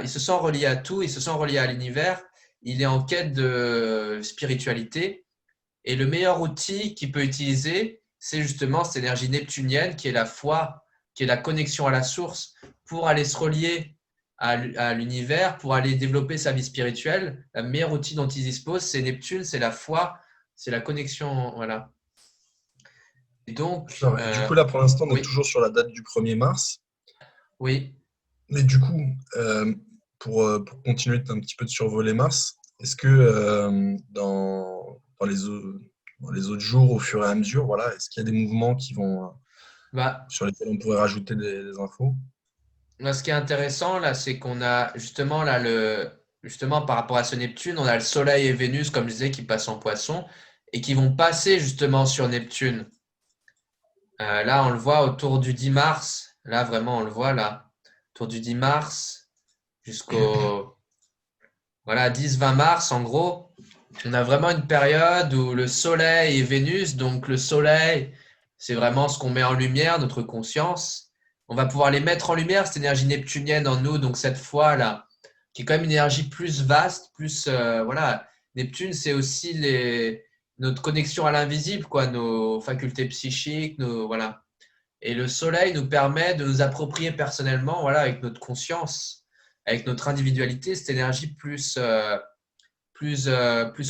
[SPEAKER 2] il se sent relié à tout, il se sent relié à l'univers, il est en quête de spiritualité. Et le meilleur outil qu'il peut utiliser, c'est justement cette énergie neptunienne qui est la foi, qui est la connexion à la source, pour aller se relier à l'univers, pour aller développer sa vie spirituelle. Le meilleur outil dont il dispose, c'est Neptune, c'est la foi, c'est la connexion. Voilà. Et donc,
[SPEAKER 1] D'accord. Et du coup, là, pour l'instant, on est
[SPEAKER 2] oui,
[SPEAKER 1] toujours sur la date du 1er mars.
[SPEAKER 2] oui.
[SPEAKER 1] Mais du coup, pour continuer un petit peu de survoler Mars, est-ce que dans les autres jours, au fur et à mesure, voilà, est-ce qu'il y a des mouvements
[SPEAKER 2] Bah,
[SPEAKER 1] sur lesquels on pourrait rajouter des infos?
[SPEAKER 2] là, ce qui est intéressant, là, c'est qu'on a justement là justement par rapport à ce Neptune, on a le Soleil et Vénus, comme je disais, qui passent en Poisson et qui vont passer justement sur Neptune. Là, on le voit autour du 10 mars. Là, vraiment, on le voit là, autour du 10 mars jusqu'au voilà 10-20 mars, en gros. On a vraiment une période où le Soleil et Vénus, donc le Soleil, c'est vraiment ce qu'on met en lumière, notre conscience. On va pouvoir les mettre en lumière, cette énergie neptunienne en nous, donc cette fois-là, qui est quand même une énergie plus vaste, plus, voilà. Neptune, c'est aussi notre connexion à l'invisible, quoi, nos facultés psychiques, voilà. Et le Soleil nous permet de nous approprier personnellement, voilà, avec notre conscience, avec notre individualité, cette énergie plus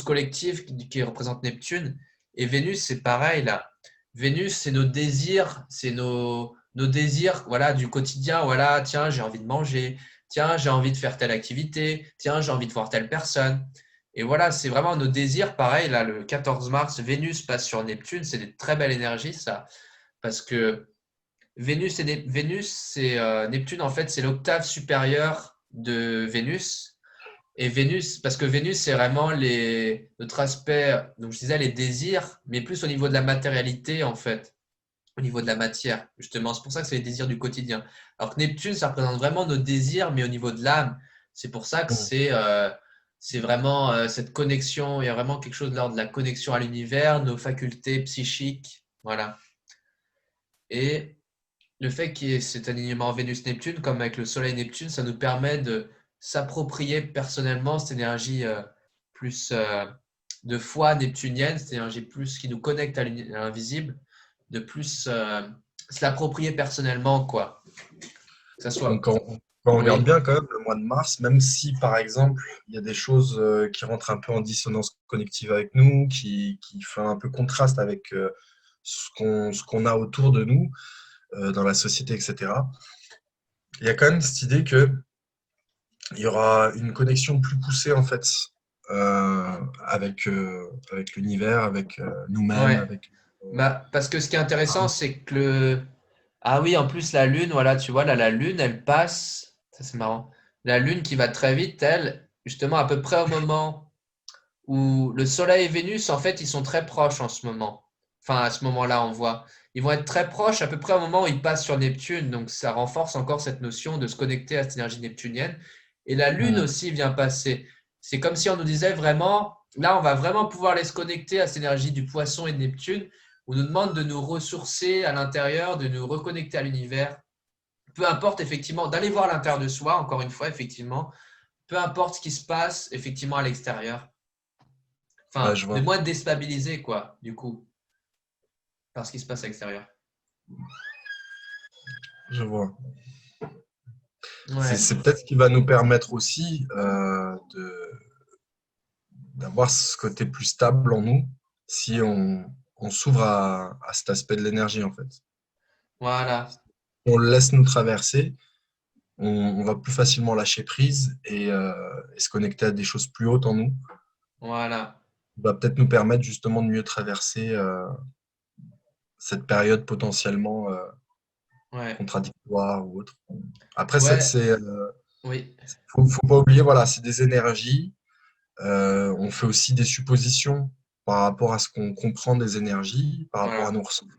[SPEAKER 2] collective qui représente Neptune. Et Vénus, c'est pareil là. Vénus, c'est nos désirs, c'est nos désirs voilà, du quotidien. Voilà, tiens, j'ai envie de manger. Tiens, j'ai envie de faire telle activité. Tiens, j'ai envie de voir telle personne. Et voilà, c'est vraiment nos désirs. Pareil, là, le 14 mars, Vénus passe sur Neptune. C'est des très belles énergies, ça. Parce que Vénus, c'est Neptune, en fait, c'est l'octave supérieure de Vénus. Et Vénus, parce que Vénus, c'est vraiment notre aspect, donc je disais les désirs, mais plus au niveau de la matérialité, en fait, au niveau de la matière, justement. C'est pour ça que c'est les désirs du quotidien. Alors que Neptune, ça représente vraiment nos désirs, mais au niveau de l'âme. C'est pour ça que
[SPEAKER 1] Mm.
[SPEAKER 2] c'est vraiment cette connexion, il y a vraiment quelque chose de l'ordre de la connexion à l'univers, nos facultés psychiques, voilà. Et le fait qu'il y ait cet alignement Vénus-Neptune, comme avec le Soleil-Neptune, ça nous permet de s'approprier personnellement cette énergie plus de foi neptunienne, cette énergie plus qui nous connecte à l'invisible, de plus se l'approprier personnellement, quoi. Que ça soit.
[SPEAKER 1] Donc, quand on regarde
[SPEAKER 2] Oui,
[SPEAKER 1] bien quand même le mois de mars, même si par exemple il y a des choses qui rentrent un peu en dissonance connective avec nous, qui font un peu contraste avec ce qu'on a autour de nous, dans la société, etc. Il y a quand même cette idée que il y aura une connexion plus poussée en fait avec l'univers, avec nous-mêmes,
[SPEAKER 2] ouais.
[SPEAKER 1] avec
[SPEAKER 2] Bah, parce que ce qui est intéressant, c'est que Ah oui, en plus, la Lune, voilà, tu vois, là, la Lune, elle passe. Ça, c'est marrant. La Lune qui va très vite, elle, justement, à peu près au moment où le Soleil et Vénus, en fait, ils sont très proches en ce moment. Enfin, à ce moment-là, on voit. Ils vont être très proches à peu près au moment où ils passent sur Neptune. Donc, ça renforce encore cette notion de se connecter à cette énergie neptunienne. Et la Lune
[SPEAKER 1] Hmm.
[SPEAKER 2] aussi vient passer. C'est comme si on nous disait vraiment, là, on va vraiment pouvoir aller se connecter à cette énergie du Poisson et de Neptune. On nous demande de nous ressourcer à l'intérieur, de nous reconnecter à l'univers. Peu importe, effectivement, d'aller voir à l'intérieur de soi, encore une fois, effectivement. Peu importe ce qui se passe, effectivement, à l'extérieur.
[SPEAKER 1] Ouais,
[SPEAKER 2] Enfin,
[SPEAKER 1] je
[SPEAKER 2] de
[SPEAKER 1] vois,
[SPEAKER 2] moins déstabilisé, quoi, du coup, par ce qui se passe à l'extérieur.
[SPEAKER 1] je vois. C'est
[SPEAKER 2] Ouais,
[SPEAKER 1] c'est peut-être ce qui va nous permettre aussi d'avoir ce côté plus stable en nous si on s'ouvre à cet aspect de l'énergie en fait.
[SPEAKER 2] voilà,
[SPEAKER 1] On le laisse nous traverser, on va plus facilement lâcher prise et se connecter à des choses plus hautes en nous.
[SPEAKER 2] voilà,
[SPEAKER 1] Ça va peut-être nous permettre justement de mieux traverser cette période potentiellement
[SPEAKER 2] ouais,
[SPEAKER 1] contradictoire ou autre. Après,
[SPEAKER 2] ouais, oui,
[SPEAKER 1] faut pas oublier, voilà, c'est des énergies. On fait aussi des suppositions par rapport à ce qu'on comprend des énergies, par rapport à
[SPEAKER 2] voilà,
[SPEAKER 1] nos ressentis.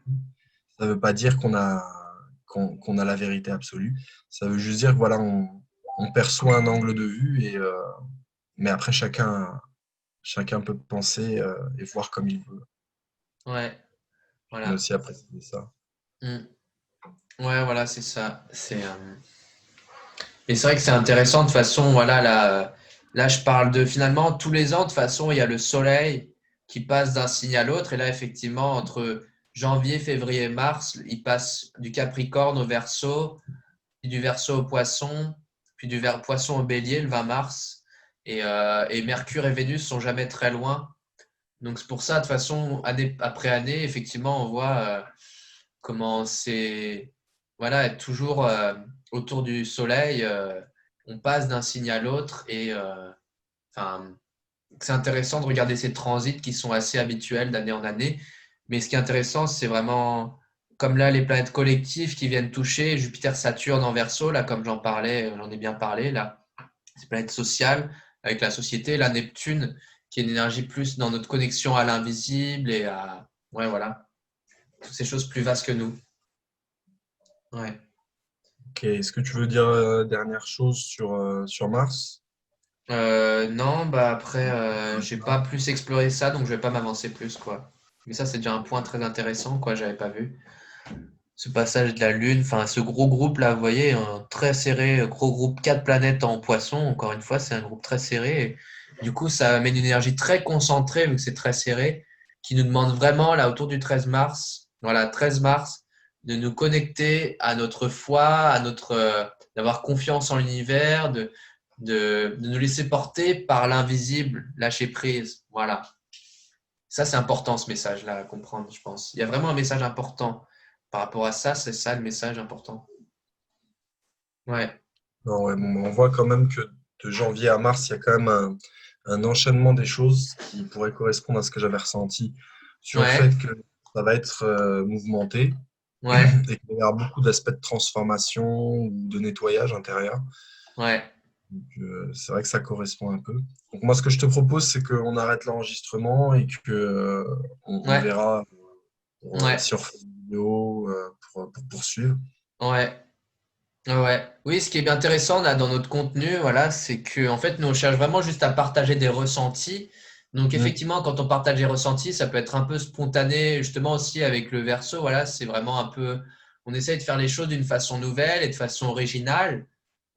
[SPEAKER 1] Ça ne veut pas dire qu'on a la vérité absolue. Ça veut juste dire que voilà, on perçoit un angle de vue mais après chacun peut penser et voir comme il veut.
[SPEAKER 2] ouais,
[SPEAKER 1] Mais
[SPEAKER 2] voilà.
[SPEAKER 1] aussi apprécier ça.
[SPEAKER 2] Mm. Ouais, voilà, c'est ça. Et c'est vrai que c'est intéressant, de toute façon, voilà, là, je parle de finalement, tous les ans, de toute façon, il y a le soleil qui passe d'un signe à l'autre. Et là, effectivement, entre janvier, février et mars, il passe du Capricorne au Verseau, puis du Verseau au Poisson, puis du Poisson au Bélier le 20 mars. Et Mercure et Vénus sont jamais très loin. Donc c'est pour ça, de toute façon, année après année, effectivement, on voit comment c'est, voilà, être toujours autour du Soleil. On passe d'un signe à l'autre et enfin, c'est intéressant de regarder ces transits qui sont assez habituels d'année en année. Mais ce qui est intéressant, c'est vraiment comme là les planètes collectives qui viennent toucher Jupiter, Saturne en Verseau, là comme j'en parlais, j'en ai bien parlé là, ces planètes sociales avec la société, la Neptune qui est une énergie plus dans notre connexion à l'invisible et à ouais voilà, toutes ces choses plus vastes que nous. Ouais.
[SPEAKER 1] Ok, est-ce que tu veux dire dernière chose sur Mars?
[SPEAKER 2] Non, bah après, j'ai pas plus exploré ça, donc je vais pas m'avancer plus, quoi. Mais ça, c'est déjà un point très intéressant, quoi, j'avais pas vu. Ce passage de la Lune, enfin, ce gros groupe là, vous voyez, un très serré, gros groupe, 4 planètes en poisson, encore une fois, c'est un groupe très serré. Et du coup, ça amène une énergie très concentrée, vu que c'est très serré, qui nous demande vraiment, là, autour du 13 mars, voilà, 13 mars, de nous connecter à notre foi, d'avoir confiance en l'univers, de nous laisser porter par l'invisible, lâcher prise. Voilà. Ça, c'est important, ce message-là, à comprendre, je pense. Il y a vraiment un message important par rapport à ça, c'est ça le message important. Ouais,
[SPEAKER 1] Non, ouais, bon, on voit quand même que de janvier à mars, il y a quand même un enchaînement des choses qui pourrait correspondre à ce que j'avais ressenti sur le fait
[SPEAKER 2] ouais,
[SPEAKER 1] que ça va être mouvementé
[SPEAKER 2] ouais,
[SPEAKER 1] et qu'il va y avoir beaucoup d'aspects de transformation ou de nettoyage intérieur.
[SPEAKER 2] ouais,
[SPEAKER 1] Donc, c'est vrai que ça correspond un peu. Donc moi, ce que je te propose, c'est qu'on arrête l'enregistrement et que on
[SPEAKER 2] Ouais,
[SPEAKER 1] verra
[SPEAKER 2] ouais,
[SPEAKER 1] si on refait une vidéo pour poursuivre.
[SPEAKER 2] ouais. Ouais. Oui, ce qui est bien intéressant là dans notre contenu, voilà, c'est que en fait, nous on cherche vraiment juste à partager des ressentis. Donc
[SPEAKER 1] Mm.
[SPEAKER 2] effectivement, quand on partage des ressentis, ça peut être un peu spontané, justement aussi avec le verso. Voilà, c'est vraiment un peu, on essaye de faire les choses d'une façon nouvelle et de façon originale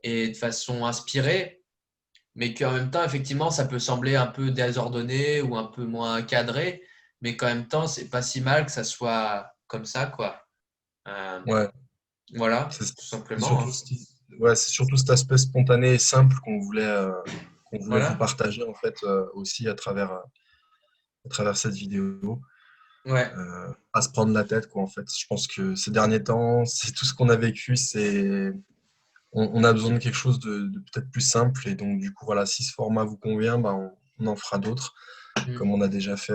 [SPEAKER 2] et de façon inspirée, mais qu'en même temps, effectivement, ça peut sembler un peu désordonné ou un peu moins cadré, mais qu'en même temps, c'est pas si mal que ça soit comme ça, quoi. Euh,
[SPEAKER 1] Ouais,
[SPEAKER 2] voilà,
[SPEAKER 1] c'est
[SPEAKER 2] tout
[SPEAKER 1] c'est
[SPEAKER 2] simplement,
[SPEAKER 1] surtout,
[SPEAKER 2] hein.
[SPEAKER 1] ouais, c'est surtout cet aspect spontané et simple qu'on voulait vous
[SPEAKER 2] Voilà.
[SPEAKER 1] partager en fait aussi à travers cette vidéo.
[SPEAKER 2] Ouais.
[SPEAKER 1] À se prendre la tête, quoi, en fait. Je pense que ces derniers temps, c'est tout ce qu'on a vécu, on a besoin de quelque chose de peut-être plus simple. Et donc, du coup, voilà, si ce format vous convient, ben, on en fera d'autres,
[SPEAKER 2] Mm.
[SPEAKER 1] comme on a déjà fait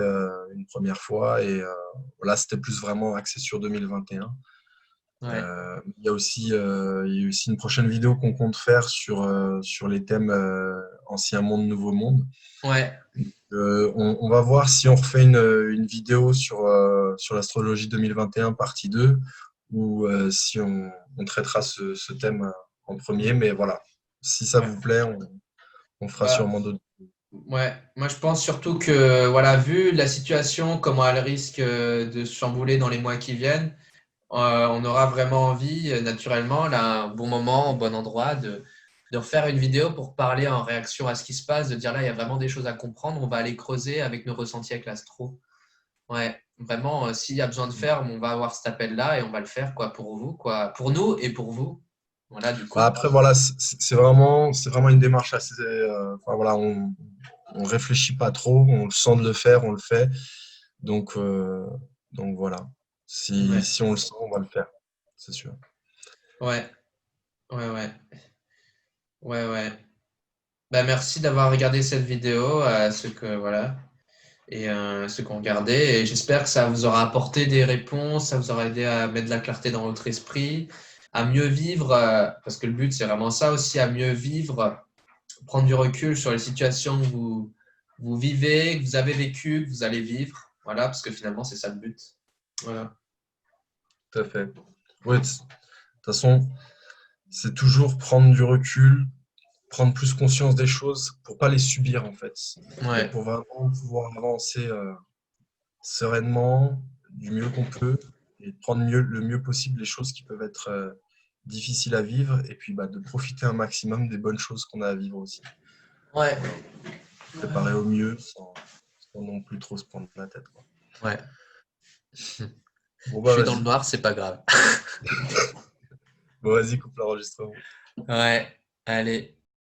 [SPEAKER 1] une première fois. Et voilà, c'était plus vraiment axé sur 2021.
[SPEAKER 2] Ouais.
[SPEAKER 1] Il y a aussi une prochaine vidéo qu'on compte faire sur les thèmes Ancien monde, Nouveau monde.
[SPEAKER 2] Ouais.
[SPEAKER 1] On va voir si on refait une vidéo sur l'astrologie 2021 partie 2 ou si on traitera ce thème en premier. Mais voilà, si ça
[SPEAKER 2] Ouais.
[SPEAKER 1] vous plaît, on fera
[SPEAKER 2] Bah,
[SPEAKER 1] sûrement d'autres.
[SPEAKER 2] ouais. Moi, je pense surtout que, voilà, vu la situation, comment elle risque de se chambouler dans les mois qui viennent, on aura vraiment envie, naturellement, là, un bon moment, au bon endroit, de refaire une vidéo pour parler en réaction à ce qui se passe, de dire là, il y a vraiment des choses à comprendre, on va aller creuser avec nos ressentis avec l'astro. Ouais, vraiment, s'il y a besoin de faire, on va avoir cet appel-là et on va le faire, quoi, pour vous, quoi, pour nous et pour vous. Voilà, du
[SPEAKER 1] Bah,
[SPEAKER 2] coup.
[SPEAKER 1] après, voilà, c'est vraiment une démarche assez. Enfin, voilà, on réfléchit pas trop, on le sent de le faire, on le fait. Donc, euh, donc voilà, si,
[SPEAKER 2] Ouais,
[SPEAKER 1] si on le sent, on va le faire, c'est sûr.
[SPEAKER 2] ouais, ouais, ouais, ouais, ouais. Bah, merci d'avoir regardé cette vidéo, ceux que, voilà, et ceux qui ont regardé. Et j'espère que ça vous aura apporté des réponses, ça vous aura aidé à mettre de la clarté dans votre esprit, à mieux vivre, parce que le but, c'est vraiment ça aussi, à mieux vivre, prendre du recul sur les situations que vous vivez, que vous avez vécues, que vous allez vivre. Voilà, parce que finalement, c'est ça le but. Voilà.
[SPEAKER 1] Tout à fait. Ouais, de toute façon, c'est toujours prendre du recul, prendre plus conscience des choses pour pas les subir en fait, mais
[SPEAKER 2] Ouais,
[SPEAKER 1] pour vraiment pouvoir avancer sereinement, du mieux qu'on peut, et prendre le mieux possible les choses qui peuvent être difficiles à vivre, et puis bah, de profiter un maximum des bonnes choses qu'on a à vivre aussi.
[SPEAKER 2] ouais,
[SPEAKER 1] Voilà, préparer au mieux sans non plus trop se prendre la tête, quoi.
[SPEAKER 2] ouais.
[SPEAKER 1] Bon
[SPEAKER 2] Je
[SPEAKER 1] bah
[SPEAKER 2] suis dans le
[SPEAKER 1] vas-y,
[SPEAKER 2] noir, c'est pas grave.
[SPEAKER 1] bon, vas-y, coupe l'enregistrement.
[SPEAKER 2] Ouais, allez.